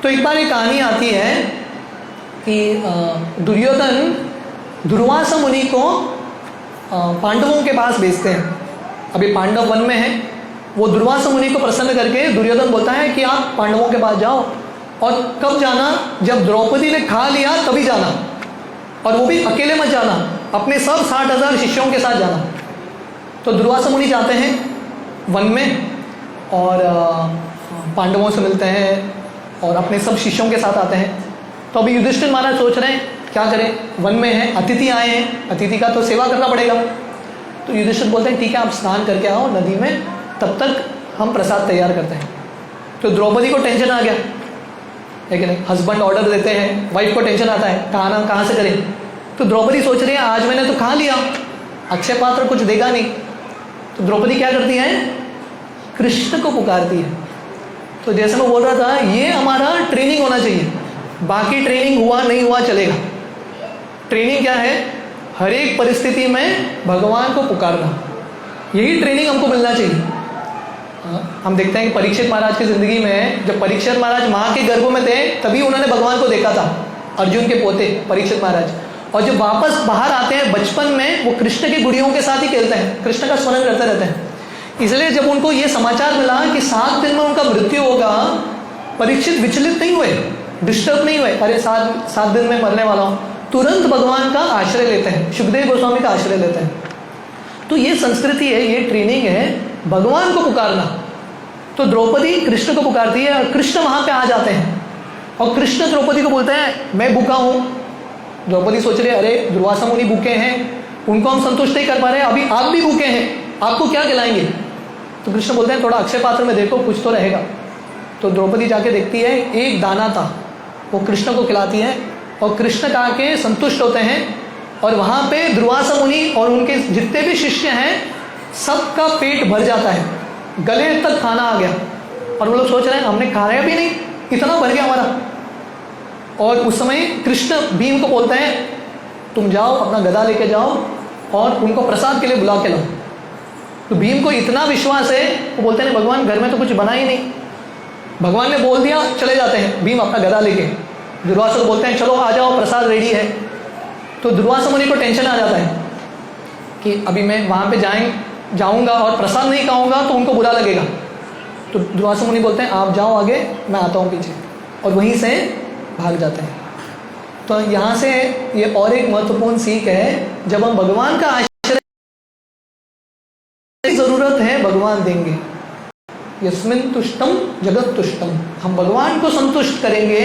तो एक बार एक कहानी आती है कि दुर्योधन दुर्वासा मुनि को पांडवों के पास भेजते हैं। अभी पांडव वन में है, वो दुर्वासा मुनि को प्रसन्न करके दुर्योधन बोलता है कि आप पांडवों के पास जाओ, और कब जाना? जब द्रौपदी ने खा लिया तभी जाना, और वो भी अकेले मत जाना, अपने सब 60,000 शिष्यों के साथ जाना। तो दुर्वासा मुनि जाते हैं वन में और पांडवों से मिलते हैं और अपने सब शिष्यों के साथ आते हैं। तो अभी युधिष्ठिर महाराज सोच रहे हैं क्या करें, वन में है, अतिथि आए हैं, अतिथि का तो सेवा करना पड़ेगा। तो युधिष्ठिर बोलते हैं ठीक है, आप स्नान करके आओ नदी में, तब तक हम प्रसाद तैयार करते हैं। तो द्रौपदी को टेंशन आ गया है कि नहीं, हस्बैंड ऑर्डर देते हैं, वाइफ को टेंशन आता है कहाँ से करें। तो द्रौपदी सोच रही है आज मैंने तो खा लिया, अक्षय पात्र कुछ देगा नहीं। तो द्रौपदी क्या करती है? कृष्ण को पुकारती है। तो जैसे मैं बोल रहा था, ये हमारा ट्रेनिंग होना चाहिए। बाकी ट्रेनिंग हुआ नहीं हुआ चलेगा, ट्रेनिंग क्या है? हर एक परिस्थिति में भगवान को पुकारना, यही ट्रेनिंग हमको मिलना चाहिए। हम देखते हैं कि परीक्षित महाराज की जिंदगी में, जब परीक्षित महाराज माँ के गर्भ में थे तभी उन्होंने भगवान को देखा था, अर्जुन के पोते परीक्षित महाराज। और जब वापस बाहर आते हैं बचपन में, वो कृष्ण की गुड़ियों के साथ ही खेलते हैं, कृष्ण का स्मरण करते रहते हैं। इसलिए जब उनको ये समाचार मिला कि 7 दिन में उनका मृत्यु होगा, परीक्षित विचलित नहीं हुए, डिस्टर्ब नहीं हुए, अरे 7 दिन में मरने वाला हूँ, तुरंत भगवान का आश्रय लेते हैं, सुखदेव गोस्वामी का आश्रय लेते हैं। तो ये संस्कृति है, ये ट्रेनिंग है, भगवान को पुकारना। तो द्रौपदी कृष्ण को पुकारती है और कृष्ण वहां पे आ जाते हैं, और कृष्ण द्रौपदी को बोलते हैं मैं भूखा हूं। द्रौपदी सोच रही है अरे दुर्वासा मुनि भूखे हैं, उनको हम संतुष्ट नहीं कर पा रहे, अभी आप भी भूखे हैं, आपको क्या खिलाएंगे? तो कृष्ण बोलते हैं थोड़ा अक्षय पात्र में देखो, कुछ तो रहेगा। तो द्रौपदी जाके देखती है, एक दाना था, वो कृष्ण को खिलाती है, और कृष्ण खा के संतुष्ट होते हैं। और वहाँ पे दुर्वासा मुनि और उनके जितने भी शिष्य हैं, सबका पेट भर जाता है, गले तक खाना आ गया, और वो लोग सोच रहे हैं हमने खाया भी नहीं, इतना भर गया हमारा। और उस समय कृष्ण भीम को बोलते हैं तुम जाओ अपना गदा लेके जाओ और उनको प्रसाद के लिए बुला के लाओ। तो भीम को इतना विश्वास है, वो बोलते हैं भगवान घर में तो कुछ बना ही नहीं, भगवान ने बोल दिया चले जाते हैं भीम अपना गदा लेके। दुर्वासा को बोलते हैं चलो आ जाओ प्रसाद रेडी है। तो दुर्वासा मुनि को टेंशन आ जाता है कि अभी मैं वहाँ पे जाऊँगा और प्रसाद नहीं खाऊंगा तो उनको बुरा लगेगा। तो दुर्वासा मुनि बोलते हैं आप जाओ आगे, मैं आता हूँ पीछे, और वहीं से भाग जाते हैं। तो यहाँ से ये और एक महत्वपूर्ण सीख है, जब हम भगवान का आश्रय, जरूरत है भगवान देंगे। यस्मिन तुष्टम जगत तुष्टम, हम भगवान को संतुष्ट करेंगे,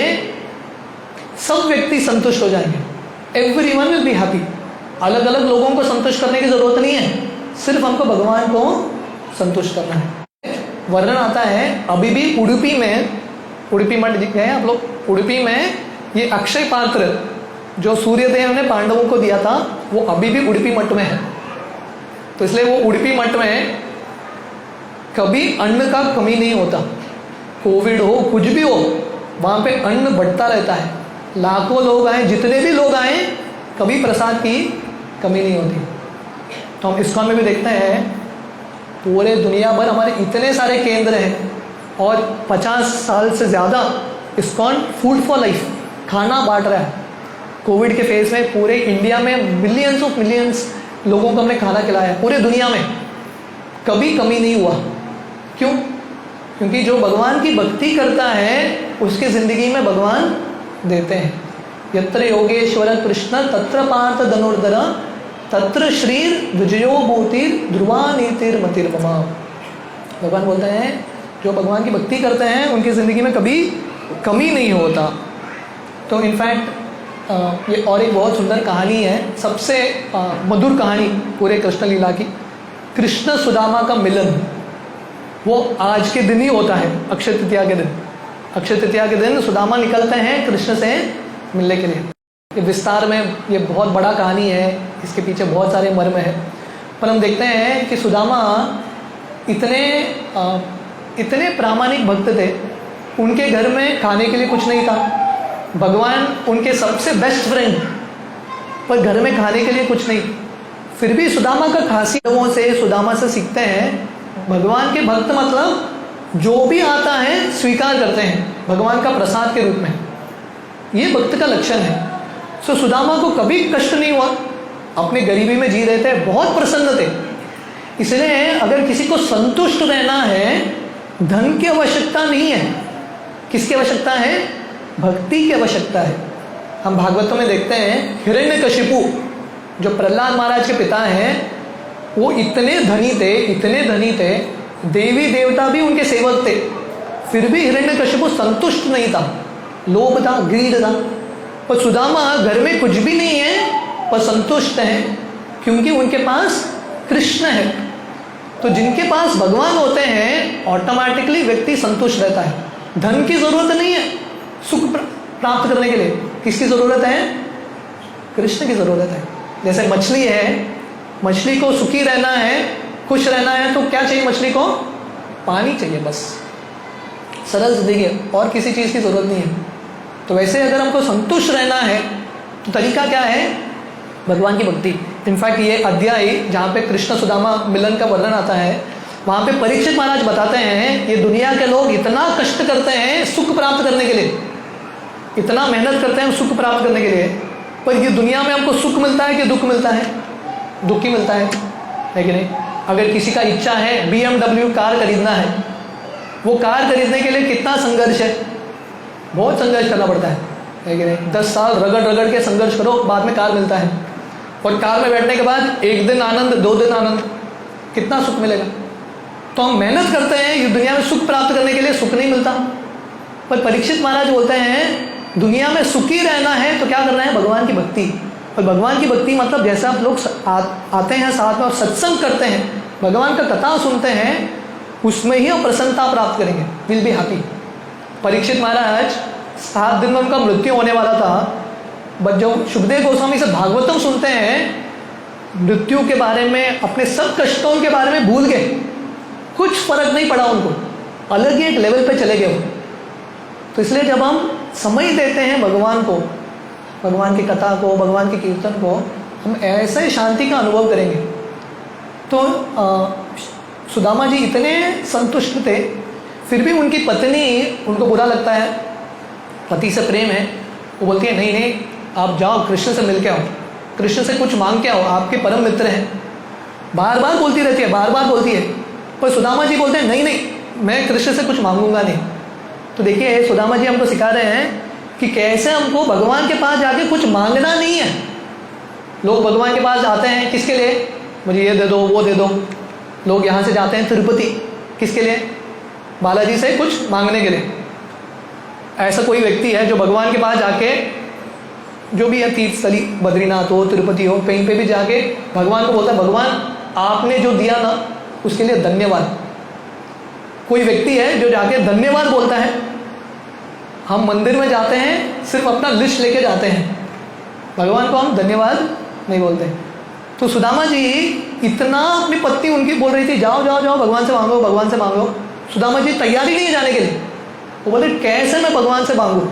सब व्यक्ति संतुष्ट हो जाएंगे, एवरीवन विल बी हैप्पी। अलग अलग लोगों को संतुष्ट करने की जरूरत नहीं है, सिर्फ हमको भगवान को संतुष्ट करना है। वर्णन आता है अभी भी उडुपी में, उडुपी मठ गए आप लोग, उडुपी में ये अक्षय पात्र जो सूर्यदेव ने पांडवों को दिया था, वो अभी भी उडुपी मठ में है। तो इसलिए वो उडुपी मठ में कभी अन्न का कमी नहीं होता, कोविड हो कुछ भी हो, वहाँ पे अन्न बढ़ता रहता है। लाखों लोग आए, जितने भी लोग आए, कभी प्रसाद की कमी नहीं होती। तो हम इस्कॉन में भी देखते हैं, पूरे दुनिया भर हमारे इतने सारे केंद्र हैं, और 50 साल से ज़्यादा इस्कॉन फूड फॉर लाइफ खाना बांट रहा है। कोविड के फेज में पूरे इंडिया में मिलियंस ऑफ मिलियंस लोगों को हमने खाना खिलाया, पूरे दुनिया में कभी कमी नहीं हुआ। क्यों? क्योंकि जो भगवान की भक्ति करता है उसकी ज़िंदगी में भगवान देते हैं। यत्र योगेश्वर कृष्ण तत्र पार्थ धनुर्धर तत्र श्रीर विजयो भूतिर ध्रुवा नीतिर मतिर्ममा। भगवान बोलते हैं जो भगवान की भक्ति करते हैं उनकी ज़िंदगी में कभी कमी नहीं होता। तो इनफैक्ट ये और एक बहुत सुंदर कहानी है, सबसे मधुर कहानी पूरे कृष्ण लीला की, कृष्ण सुदामा का मिलन, वो आज के दिन ही होता है, अक्षय तृतीया के दिन। अक्षय तृतीया के दिन सुदामा निकलते हैं कृष्ण से मिलने के लिए। ये विस्तार में ये बहुत बड़ा कहानी है, इसके पीछे बहुत सारे मर्म है, पर हम देखते हैं कि सुदामा इतने प्रामाणिक भक्त थे, उनके घर में खाने के लिए कुछ नहीं था, भगवान उनके सबसे बेस्ट फ्रेंड, पर घर में खाने के लिए कुछ नहीं, फिर भी सुदामा का खासी लोगों से सुदामा से सीखते हैं। भगवान के भक्त मतलब जो भी आता है स्वीकार करते हैं भगवान का प्रसाद के रूप में, ये भक्त का लक्षण है। सो सुदामा को कभी कष्ट नहीं हुआ, अपने गरीबी में जी रहे थे, बहुत प्रसन्न थे। इसलिए अगर किसी को संतुष्ट रहना है, धन की आवश्यकता नहीं है, किसकी आवश्यकता है? भक्ति की आवश्यकता है। हम भागवतों में देखते हैं हिरण्यकशिपु जो प्रहलाद महाराज के पिता हैं, वो इतने धनी थे, देवी देवता भी उनके सेवक थे, फिर भी हिरण्यकशिपु संतुष्ट नहीं था, लोभ था, ग्रीड था। पर सुदामा घर में कुछ भी नहीं है पर संतुष्ट है, क्योंकि उनके पास कृष्ण है। तो जिनके पास भगवान होते हैं ऑटोमेटिकली व्यक्ति संतुष्ट रहता है। धन की जरूरत नहीं है सुख प्राप्त करने के लिए, किसकी जरूरत है? कृष्ण की जरूरत है। जैसे मछली है, मछली को सुखी रहना है, खुश रहना है, तो क्या चाहिए मछली को? पानी चाहिए, बस सरल जिंदगी है, और किसी चीज की जरूरत नहीं है। तो वैसे अगर हमको संतुष्ट रहना है तो तरीका क्या है? भगवान की भक्ति। इनफैक्ट ये अध्याय जहाँ पे कृष्ण सुदामा मिलन का वर्णन आता है, वहाँ पे परीक्षित महाराज बताते हैं ये दुनिया के लोग इतना कष्ट करते हैं सुख प्राप्त करने के लिए, इतना मेहनत करते हैं सुख प्राप्त करने के लिए, पर ये दुनिया में हमको सुख मिलता है कि दुख मिलता है? दुख ही मिलता है कि नहीं? अगर किसी का इच्छा है BMW कार खरीदना है, वो कार खरीदने के लिए कितना संघर्ष है, बहुत संघर्ष करना पड़ता है कि नहीं? 10 साल रगड़ के संघर्ष करो, बाद में कार मिलता है। और कार में बैठने के बाद 1 दिन आनंद, 2 दिन आनंद, कितना सुख मिलेगा? तो हम मेहनत करते हैं ये दुनिया में सुख प्राप्त करने के लिए, सुख नहीं मिलता। पर परीक्षित महाराज बोलते हैं दुनिया में सुखी रहना है तो क्या करना है? भगवान की भक्ति। और भगवान की भक्ति मतलब जैसे आप लोग आते हैं साथ में और सत्संग करते हैं, भगवान का कथा सुनते हैं, उसमें ही हम प्रसन्नता प्राप्त करेंगे, विल बी हैप्पी। परीक्षित महाराज 7 दिन में उनका मृत्यु होने वाला था, बट जब शुभदेव गोस्वामी से भागवतम सुनते हैं, मृत्यु के बारे में, अपने सब कष्टों के बारे में भूल गए, कुछ फर्क नहीं पड़ा उनको, अलग ही एक लेवल पे चले गए वो। तो इसलिए जब हम समय देते हैं भगवान को, भगवान की कथा को, भगवान के कीर्तन को, हम ऐसे शांति का अनुभव करेंगे। तो सुदामा जी इतने संतुष्ट थे, फिर भी उनकी पत्नी, उनको बुरा लगता है, पति से प्रेम है, वो बोलती है नहीं नहीं आप जाओ कृष्ण से मिल के आओ, कृष्ण से कुछ मांग के आओ, आपके परम मित्र हैं। बार बार बोलती रहती है, बार बार बोलती है, पर सुदामा जी बोलते हैं नहीं नहीं मैं कृष्ण से कुछ मांगूंगा नहीं। तो देखिए सुदामा जी हमको सिखा रहे हैं कि कैसे हमको भगवान के पास जाके कुछ मांगना नहीं है। लोग भगवान के पास जाते हैं किसके लिए? मुझे ये दे दो, वो दे दो। लोग यहाँ से जाते हैं तिरुपति, किसके लिए? बालाजी से कुछ मांगने के लिए। ऐसा कोई व्यक्ति है जो भगवान के पास जाके, जो भी है तीर्थस्थली, बद्रीनाथ हो, तिरुपति हो, कहीं पे भी जाके भगवान को बोलता है भगवान आपने जो दिया ना उसके लिए धन्यवाद। कोई व्यक्ति है जो जाके धन्यवाद बोलता है। हम मंदिर में जाते हैं सिर्फ अपना लिस्ट लेके जाते हैं, भगवान को हम धन्यवाद नहीं बोलते। तो सुदामा जी इतना अपनी पत्नी उनकी बोल रही थी जाओ जाओ जाओ भगवान से मांगो, भगवान से मांगो, सुदामा जी तैयारी नहीं है जाने के लिए। वो बोले कैसे मैं भगवान से मांगू,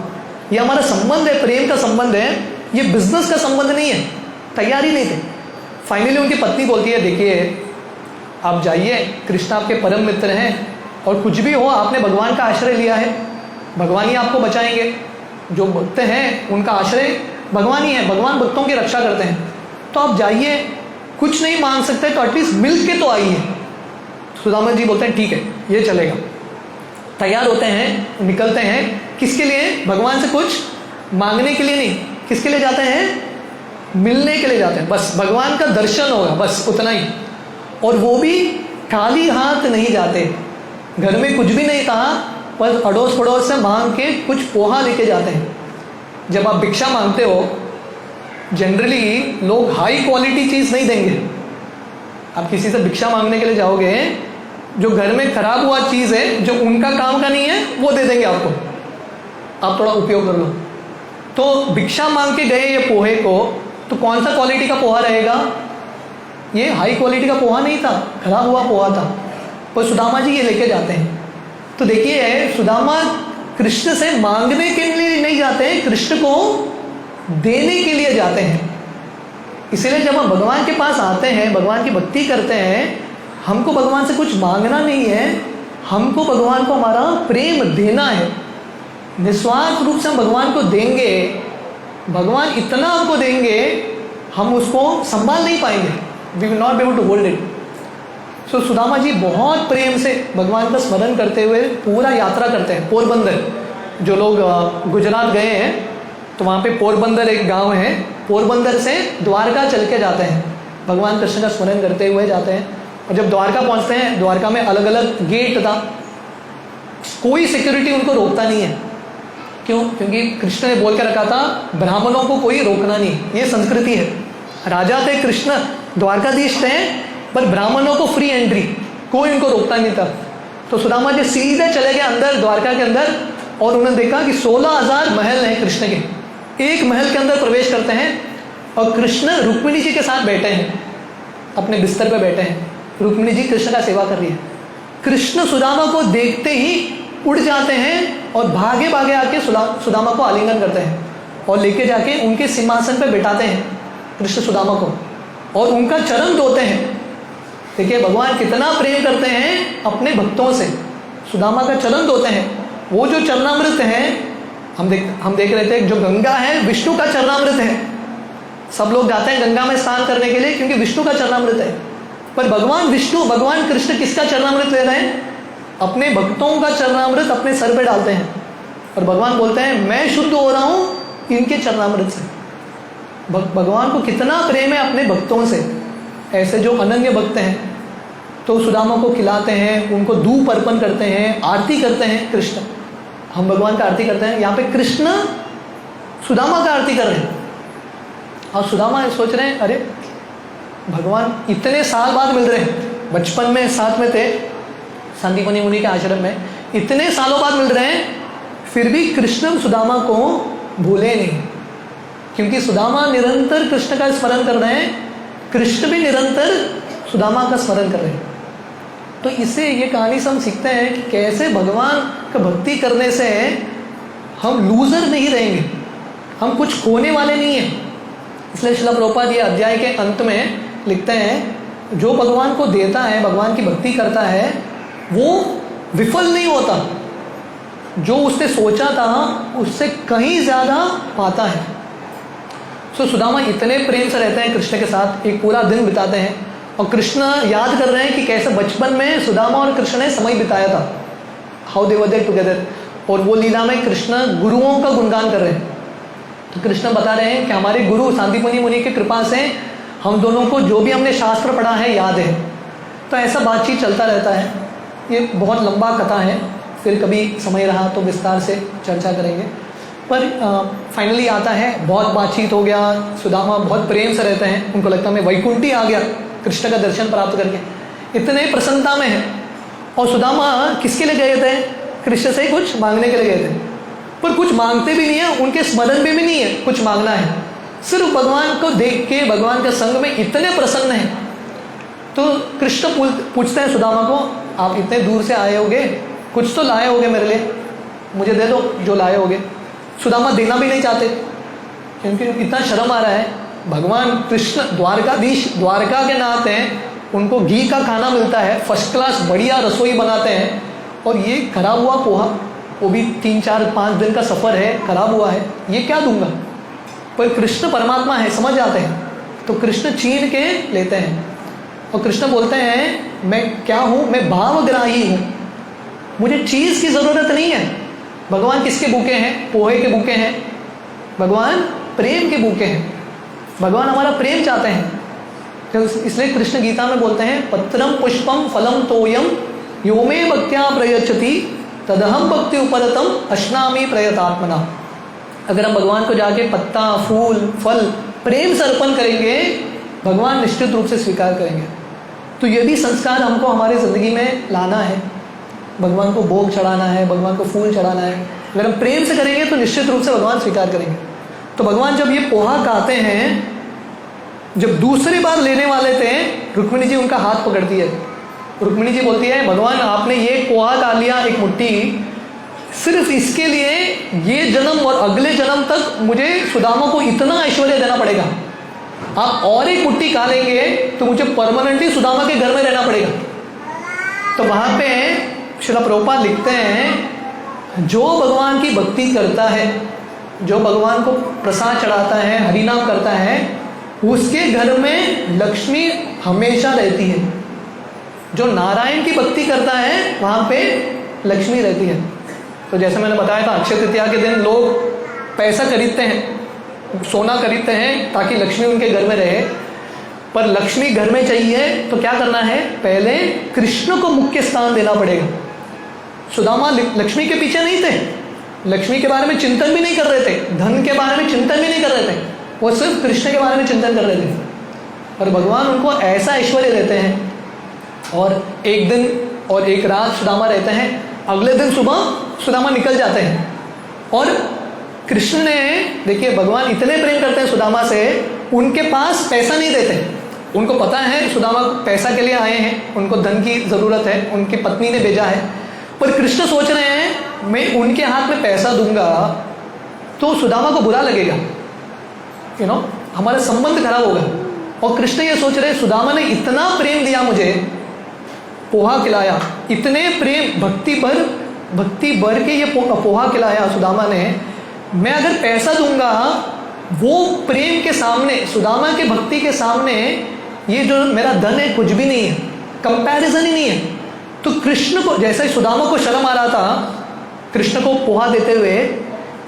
ये हमारा संबंध है, प्रेम का संबंध है, ये बिजनेस का संबंध नहीं है। तैयारी नहीं थे। फाइनली उनकी पत्नी बोलती है देखिए आप जाइए, कृष्ण आपके परम मित्र हैं, और कुछ भी हो आपने भगवान का आश्रय लिया है, भगवान ही आपको बचाएंगे। जो भक्त हैं उनका आश्रय भगवान ही है, भगवान भक्तों की रक्षा करते हैं। तो आप जाइए, कुछ नहीं मांग सकते तो एटलीस्ट मिल के तो आइए। सुदामा जी बोलते हैं ठीक है ये चलेगा। तैयार होते हैं, निकलते हैं, किसके लिए? भगवान से कुछ मांगने के लिए नहीं, किसके लिए जाते हैं? मिलने के लिए जाते हैं। बस भगवान का दर्शन होगा, बस उतना ही। और वो भी खाली हाथ नहीं जाते, घर में कुछ भी नहीं था, पर अड़ोस पड़ोस से मांग के कुछ पोहा लेके जाते हैं। जब आप भिक्षा मांगते हो जनरली लोग हाई क्वालिटी चीज़ नहीं देंगे। आप किसी से भिक्षा मांगने के लिए जाओगे, जो घर में खराब हुआ चीज़ है, जो उनका काम का नहीं है, वो दे देंगे आपको। आप थोड़ा उपयोग कर लो। तो भिक्षा मांग के गए ये पोहे को, तो कौन सा क्वालिटी का पोहा रहेगा? ये हाई क्वालिटी का पोहा नहीं था, खराब हुआ पोहा था। पर सुदामा जी ये लेके जाते हैं। तो देखिए सुदामा कृष्ण से मांगने के लिए नहीं जाते हैं, कृष्ण को देने के लिए जाते हैं। इसीलिए जब हम भगवान के पास आते हैं, भगवान की भक्ति करते हैं, हमको भगवान से कुछ मांगना नहीं है, हमको भगवान को हमारा प्रेम देना है। निस्वार्थ रूप से हम भगवान को देंगे, भगवान इतना हमको देंगे, हम उसको संभाल नहीं पाएंगे, we will not be able to hold it. So Sudama ji बहुत प्रेम से भगवान का स्मरण करते हुए पूरा यात्रा करते हैं। पोरबंदर, जो लोग गुजरात गए हैं तो वहाँ पे पोरबंदर एक गांव है, पोरबंदर से द्वारका चल के जाते हैं, भगवान कृष्ण का स्मरण करते हुए जाते हैं। और जब द्वारका पहुँचते हैं, द्वारका में अलग अलग गेट था, कोई सिक्योरिटी उनको रोकता नहीं है। क्यों? क्योंकि कृष्ण ने बोल के रखा था ब्राह्मणों को कोई रोकना नहीं, ये संस्कृति है। राजा थे कृष्ण, द्वारकाधीश थे, पर ब्राह्मणों को फ्री एंट्री, कोई उनको रोकता नहीं था। तो सुदामा जी सीधे चले गए अंदर, द्वारका के अंदर, और उन्होंने देखा कि 16,000 महल हैं कृष्ण के। एक महल के अंदर प्रवेश करते हैं और कृष्ण रुक्मिणी जी के साथ बैठे हैं, अपने बिस्तर पे बैठे हैं। रुक्मिणी जी कृष्ण का सेवा कर रही है। कृष्ण सुदामा को देखते ही उड़ जाते हैं और भागे भागे आके सुदामा को आलिंगन करते हैं और लेके जाके उनके सिंहासन पे बैठाते हैं कृष्ण सुदामा को, और उनका चरण धोते हैं। देखिए भगवान कितना प्रेम करते हैं अपने भक्तों से, सुदामा का चरण धोते हैं। वो जो चरणामृत है, हम देख रहे थे, जो गंगा है विष्णु का चरणामृत है। सब लोग जाते हैं गंगा में स्नान करने के लिए क्योंकि विष्णु का चरणामृत है। पर भगवान कृष्ण किसका चरणामृत ले रहे हैं? अपने भक्तों का चरणामृत अपने सर पे डालते हैं और भगवान बोलते हैं मैं शुद्ध हो रहा हूँ इनके चरणामृत से। भगवान को कितना प्रेम है अपने भक्तों से। ऐसे जो अनन्य भक्त हैं तो सुदामा को खिलाते हैं, उनको धूप अर्पण करते हैं, आरती करते हैं। कृष्ण, हम भगवान का आरती करते हैं, यहाँ पे कृष्ण सुदामा का आरती कर रहे हैं। और सुदामा सोच रहे हैं अरे भगवान इतने साल बाद मिल रहे हैं, बचपन में साथ में थे सांदीपनि मुनि के आश्रम में, इतने सालों बाद मिल रहे हैं, फिर भी कृष्ण सुदामा को भूले नहीं, क्योंकि सुदामा निरंतर कृष्ण का स्मरण कर रहे हैं, कृष्ण भी निरंतर सुदामा का स्मरण कर रहे हैं। तो इससे ये कहानी से हम सीखते हैं कि कैसे भगवान का भक्ति करने से हम लूजर नहीं रहेंगे, हम कुछ खोने वाले नहीं हैं। इसलिए श्रील प्रभुपाद ये अध्याय के अंत में लिखते हैं जो भगवान को देता है, भगवान की भक्ति करता है, वो विफल नहीं होता, जो उसने सोचा था उससे कहीं ज़्यादा पाता है। सो सुदामा इतने प्रेम से रहते हैं कृष्ण के साथ, एक पूरा दिन बिताते हैं और कृष्ण याद कर रहे हैं कि कैसे बचपन में सुदामा और कृष्ण ने समय बिताया था, how they were there together. और वो लीला में कृष्ण गुरुओं का गुणगान कर रहे हैं। तो कृष्ण बता रहे हैं कि हमारे गुरु सांदीपनि मुनि की कृपा से हम दोनों को जो भी हमने शास्त्र पढ़ा है याद है। तो ऐसा बातचीत चलता रहता है। ये बहुत लंबा कथा है, फिर कभी समय रहा तो विस्तार से चर्चा करेंगे। पर फाइनली आता है, बहुत बातचीत हो गया, सुदामा बहुत प्रेम से रहते हैं, उनको लगता है मैं वैकुंठी आ गया कृष्ण का दर्शन प्राप्त करके, इतने प्रसन्नता में है। और सुदामा किसके लिए गए थे? कृष्ण से कुछ मांगने के लिए गए थे, पर कुछ मांगते भी नहीं है, उनके स्मरण में भी नहीं है कुछ मांगना है, सिर्फ भगवान को देख के भगवान के संग में इतने प्रसन्न हैं। तो कृष्ण पूछते हैं सुदामा को, आप इतने दूर से आए होगे, कुछ तो लाए होगे मेरे लिए, मुझे दे दो जो लाए होगे। सुदामा देना भी नहीं चाहते क्योंकि इतना शर्म आ रहा है। भगवान कृष्ण द्वारकाधीश, द्वारका के नाथ हैं, उनको घी का खाना मिलता है, फर्स्ट क्लास बढ़िया रसोई बनाते हैं, और ये खराब हुआ पोहा, वो भी 3-4-5 दिन का सफ़र है, खराब हुआ है, ये क्या दूंगा। पर कृष्ण परमात्मा है, समझ जाते हैं, तो कृष्ण छीन के लेते हैं और कृष्ण बोलते हैं मैं क्या हूँ, मैं भावग्राही हूँ, मुझे चीज़ की ज़रूरत नहीं है। भगवान किसके भूखे हैं? पोहे के भूखे हैं। भगवान प्रेम के भूखे हैं, भगवान हमारा प्रेम चाहते हैं। तो इसलिए कृष्ण गीता में बोलते हैं पत्रम पुष्पम फलम तोयम यो मे भक्त्या प्रयच्छति तदहम भक्ति उपरतम अश्नामी प्रयतात्मना। अगर हम भगवान को जाके पत्ता, फूल, फल प्रेम से अर्पण करेंगे, भगवान निश्चित रूप से स्वीकार करेंगे। तो ये भी संस्कार हमको हमारी ज़िंदगी में लाना है। भगवान को भोग चढ़ाना है, भगवान को फूल चढ़ाना है, अगर हम प्रेम से करेंगे तो निश्चित रूप से भगवान स्वीकार करेंगे। तो भगवान जब ये पोहा खाते हैं, जब दूसरी बार लेने वाले थे, रुक्मिणी जी उनका हाथ पकड़ती है। रुक्मिणी जी बोलती है, भगवान आपने ये पोहा खा लिया एक मुट्ठी, सिर्फ इसके लिए ये जन्म और अगले जन्म तक मुझे सुदामा को इतना ऐश्वर्य देना पड़ेगा। आप और एक मुट्ठी खा लेंगे तो मुझे परमानेंटली सुदामा के घर में रहना पड़ेगा। तो वहाँ पे श्रील प्रभुपाद लिखते हैं, जो भगवान की भक्ति करता है, जो भगवान को प्रसाद चढ़ाता है, हरिनाम करता है, उसके घर में लक्ष्मी हमेशा रहती है। जो नारायण की भक्ति करता है वहाँ पे लक्ष्मी रहती है। तो जैसे मैंने बताया था, अक्षय तृतीया के दिन लोग पैसा खरीदते हैं, सोना खरीदते हैं ताकि लक्ष्मी उनके घर में रहे। पर लक्ष्मी घर में चाहिए तो क्या करना है, पहले कृष्ण को मुख्य स्थान देना पड़ेगा। सुदामा लक्ष्मी के पीछे नहीं थे, लक्ष्मी के बारे में चिंतन भी नहीं कर रहे थे, धन के बारे में चिंतन भी नहीं कर रहे थे, वो सिर्फ कृष्ण के बारे में चिंतन कर रहे थे। और भगवान उनको ऐसा ऐश्वर्य देते हैं, और एक दिन और एक रात सुदामा रहते हैं, अगले दिन सुबह सुदामा निकल जाते हैं। और कृष्ण ने, देखिए भगवान इतने प्रेम करते हैं सुदामा से, उनके पास पैसा नहीं देते। उनको पता है सुदामा पैसा के लिए आए हैं, उनको धन की ज़रूरत है, उनकी पत्नी ने भेजा है। पर कृष्ण सोच रहे हैं, मैं उनके हाथ में पैसा दूंगा तो सुदामा को बुरा लगेगा, हमारा संबंध खराब होगा। और कृष्ण ये सोच रहे, सुदामा ने इतना प्रेम दिया मुझे, पोहा खिलाया, इतने प्रेम भक्ति भर के ये पोहा खिलाया सुदामा ने, मैं अगर पैसा दूंगा वो प्रेम के सामने, सुदामा के भक्ति के सामने ये जो मेरा धन है कुछ भी नहीं है, कंपैरिजन ही नहीं है। तो कृष्ण को, जैसे ही सुदामा को शर्म आ रहा था कृष्ण को पोहा देते हुए,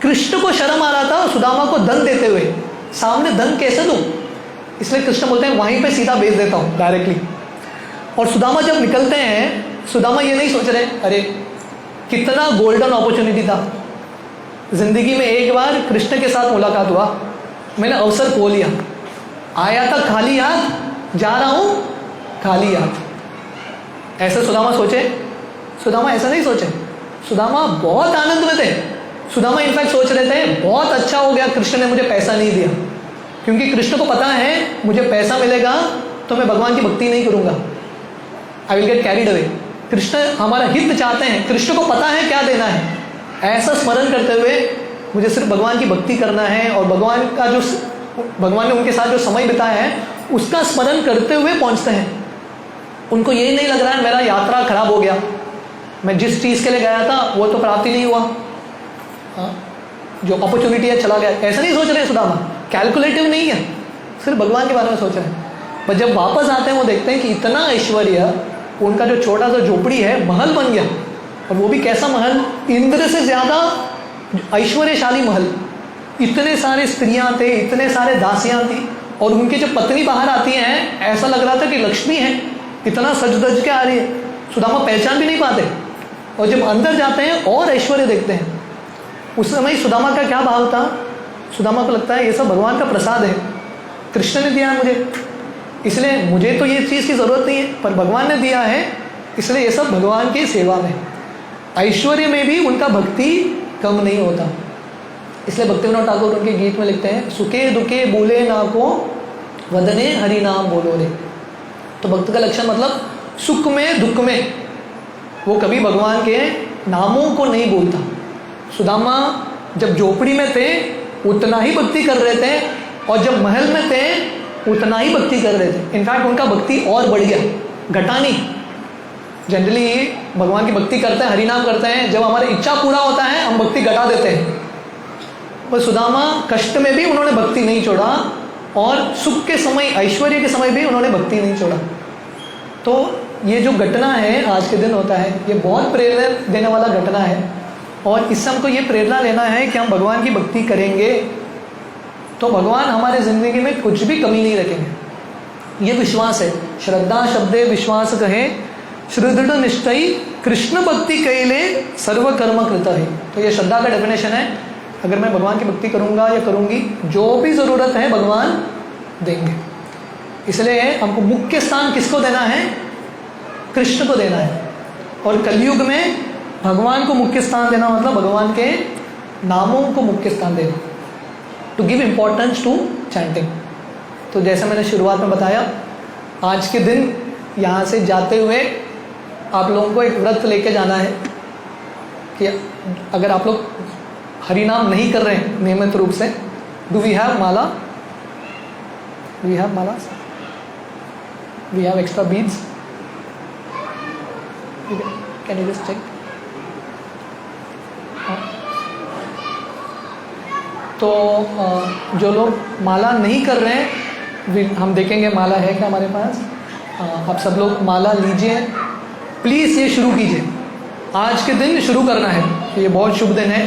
कृष्ण को शर्म आ रहा था सुदामा को धन देते हुए, सामने धन कैसे दूं? इसलिए कृष्ण बोलते हैं वहीं पे सीधा भेज देता हूं डायरेक्टली। और सुदामा जब निकलते हैं, सुदामा ये नहीं सोच रहे, अरे कितना गोल्डन अपॉर्चुनिटी था, जिंदगी में एक बार कृष्ण के साथ मुलाकात हुआ, मैंने अवसर खो लिया, आया था खाली हाथ, जा रहा हूं खाली हाथ। ऐसे सुदामा सोचे? सुदामा ऐसा नहीं सोचे। सुदामा बहुत आनंद में थे। सुदामा इनफैक्ट सोच रहे थे, बहुत अच्छा हो गया कृष्ण ने मुझे पैसा नहीं दिया, क्योंकि कृष्ण को पता है मुझे पैसा मिलेगा तो मैं भगवान की भक्ति नहीं करूंगा, I will get carried away. Krishna हमारा हित चाहते हैं, कृष्ण को पता है क्या देना है। ऐसा स्मरण करते हुए मुझे सिर्फ भगवान की भक्ति करना है, और भगवान ने उनके साथ जो समय बिताया है उसका स्मरण करते हुए पहुंचते हैं। उनको यही नहीं लग रहा है मेरा यात्रा खराब हो गया, मैं जिस चीज़ के लिए गया था वो तो प्राप्ति नहीं हुआ, जो अपॉर्चुनिटी है चला गया, ऐसा नहीं सोच रहे सुदामा, कैलकुलेटिव नहीं है, सिर्फ भगवान के बारे में सोच रहे हैं। पर जब वापस आते हैं वो देखते हैं कि इतना ऐश्वर्य, उनका जो छोटा सा झोपड़ी है महल बन गया, और वो भी कैसा महल, इंद्र से ज़्यादा ऐश्वर्यशाली महल। इतने सारे स्त्रियां थे, इतने सारे दासियां थी, और उनकी जो पत्नी बाहर आती हैं ऐसा लग रहा था कि लक्ष्मी है, इतना सज धज के आ रही है, सुदामा पहचान भी नहीं पाते। और जब अंदर जाते हैं और ऐश्वर्य देखते हैं, उस समय सुदामा का क्या भाव था? सुदामा को लगता है ये सब भगवान का प्रसाद है, कृष्ण ने दिया मुझे, इसलिए मुझे तो ये चीज़ की ज़रूरत नहीं है, पर भगवान ने दिया है, इसलिए ये सब भगवान की सेवा में। ऐश्वर्य में भी उनका भक्ति कम नहीं होता। इसलिए भक्तिविनोद ठाकुर उनके गीत में लिखते हैं, सुखे दुखे बोले ना को वदने हरि नाम बोलो रे। तो भक्त का लक्षण मतलब सुख में दुख में वो कभी भगवान के नामों को नहीं बोलता। सुदामा जब झोपड़ी में थे उतना ही भक्ति कर रहे थे, और जब महल में थे उतना ही भक्ति कर रहे थे। इनफैक्ट उनका भक्ति और बढ़ गया, घटा नहीं। जनरली भगवान की भक्ति करते हैं, हरिनाम करते हैं, जब हमारी इच्छा पूरा होता है हम भक्ति घटा देते हैं। पर सुदामा कष्ट में भी उन्होंने भक्ति नहीं छोड़ा, और सुख के समय, ऐश्वर्य के समय भी उन्होंने भक्ति नहीं छोड़ा। तो ये जो घटना है आज के दिन होता है, ये बहुत प्रेरणा देने वाला घटना है, और इससे हमको ये प्रेरणा लेना है कि हम भगवान की भक्ति करेंगे तो भगवान हमारे ज़िंदगी में कुछ भी कमी नहीं रखेंगे। ये विश्वास है, श्रद्धा शब्दे विश्वास कहे, श्रृदृढ़ निष्ठई कृष्ण भक्ति कैले सर्व कर्म कृत है। तो ये श्रद्धा का डेफिनेशन है, अगर मैं भगवान की भक्ति करूँगा या करूँगी, जो भी ज़रूरत है भगवान देंगे। इसलिए हमको मुख्य स्थान किसको देना है? कृष्ण को देना है। और कलयुग में भगवान को मुख्य स्थान देना मतलब भगवान के नामों को मुख्य स्थान देना, to give importance to chanting. तो जैसे मैंने शुरुआत में बताया, आज के दिन यहाँ से जाते हुए आप लोगों को एक व्रत लेके जाना है कि अगर आप लोग हरि नाम नहीं कर रहे हैं नियमित रूप से, do we have mala, we have mala, we have extra beads, can you just check. तो जो लोग माला नहीं कर रहे हैं, हम देखेंगे माला है क्या हमारे पास। आप सब लोग माला लीजिए, प्लीज़ ये शुरू कीजिए, आज के दिन शुरू करना है, ये बहुत शुभ दिन है।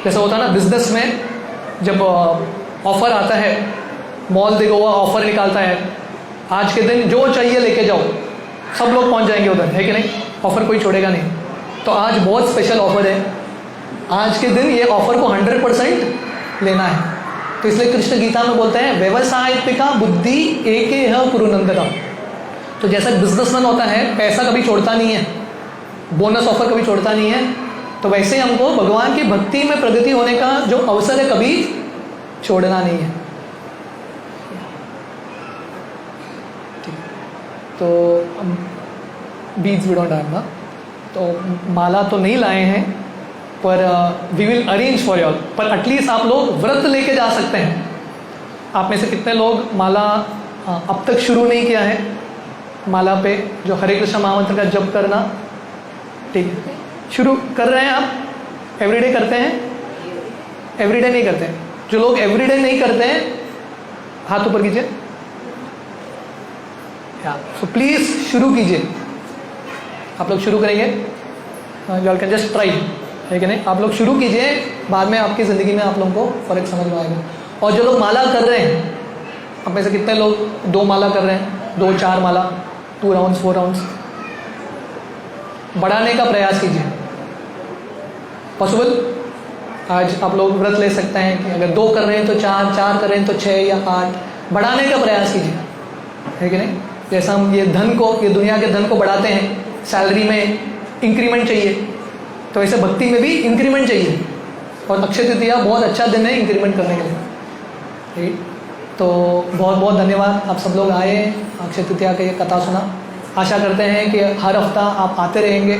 जैसा होता है ना बिजनेस में, जब ऑफर आता है, मॉल देखो हुआ ऑफर निकालता है, आज के दिन जो चाहिए लेके जाओ, सब लोग पहुंच जाएंगे उधर, है कि नहीं, ऑफर कोई छोड़ेगा नहीं। तो आज बहुत स्पेशल ऑफर है, आज के दिन ये ऑफर को 100% लेना है। तो इसलिए कृष्ण गीता में बोलते हैं व्यवसायिका बुद्धि एके ह कुरुनंदनम। तो जैसा बिजनेसमैन होता है, पैसा कभी छोड़ता नहीं है, बोनस ऑफर कभी छोड़ता नहीं है, तो वैसे हमको भगवान की भक्ति में प्रगति होने का जो अवसर है कभी छोड़ना नहीं है। तो बीज वी डोंट हैव ना, तो माला तो नहीं लाए हैं, पर we will arrange for you all. पर एटलीस्ट आप लोग व्रत लेके जा सकते हैं। आप में से कितने लोग माला अब तक शुरू नहीं किया है? माला पे जो हरे कृष्ण महामंत्र का जप करना, ठीक है, शुरू कर रहे हैं आप? एवरीडे करते हैं? एवरीडे नहीं करते हैं। जो लोग एवरीडे नहीं करते हैं, हाथ ऊपर कीजिए। सो प्लीज शुरू कीजिए। आप लोग शुरू करेंगे, you all can just try, है कि नहीं? आप लोग शुरू कीजिए, बाद में आपकी ज़िंदगी में आप लोगों को फ़र्क समझ में आएगा। और जो लोग माला कर रहे हैं, आप में से कितने लोग 2 माला कर रहे हैं? 2, 4 माला, 2 राउंड्स, 4 राउंड्स, बढ़ाने का प्रयास कीजिए। पॉसिबल? आज आप लोग व्रत ले सकते हैं कि अगर 2 कर रहे हैं तो 4, 4 कर रहे हैं तो 6 या 8, बढ़ाने का प्रयास कीजिए, है कि नहीं? जैसा हम ये धन को, ये दुनिया के धन को बढ़ाते हैं, सैलरी में इंक्रीमेंट चाहिए, तो ऐसे भक्ति में भी इंक्रीमेंट चाहिए। और अक्षय तृतीया बहुत अच्छा दिन है इंक्रीमेंट करने के लिए, ठीक। तो बहुत बहुत धन्यवाद, आप सब लोग आए, अक्षय तृतीया का ये कथा सुना। आशा करते हैं कि हर हफ्ता आप आते रहेंगे।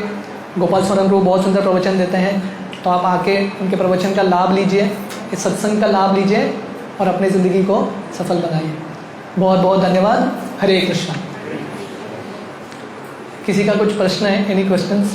गोपाल स्वरम प्रभु बहुत सुंदर प्रवचन देते हैं, तो आप आके उनके प्रवचन का लाभ लीजिए, इस सत्संग का लाभ लीजिए और अपनी ज़िंदगी को सफल बनाइए। बहुत बहुत धन्यवाद। हरे कृष्णा। किसी का कुछ प्रश्न है? Any questions?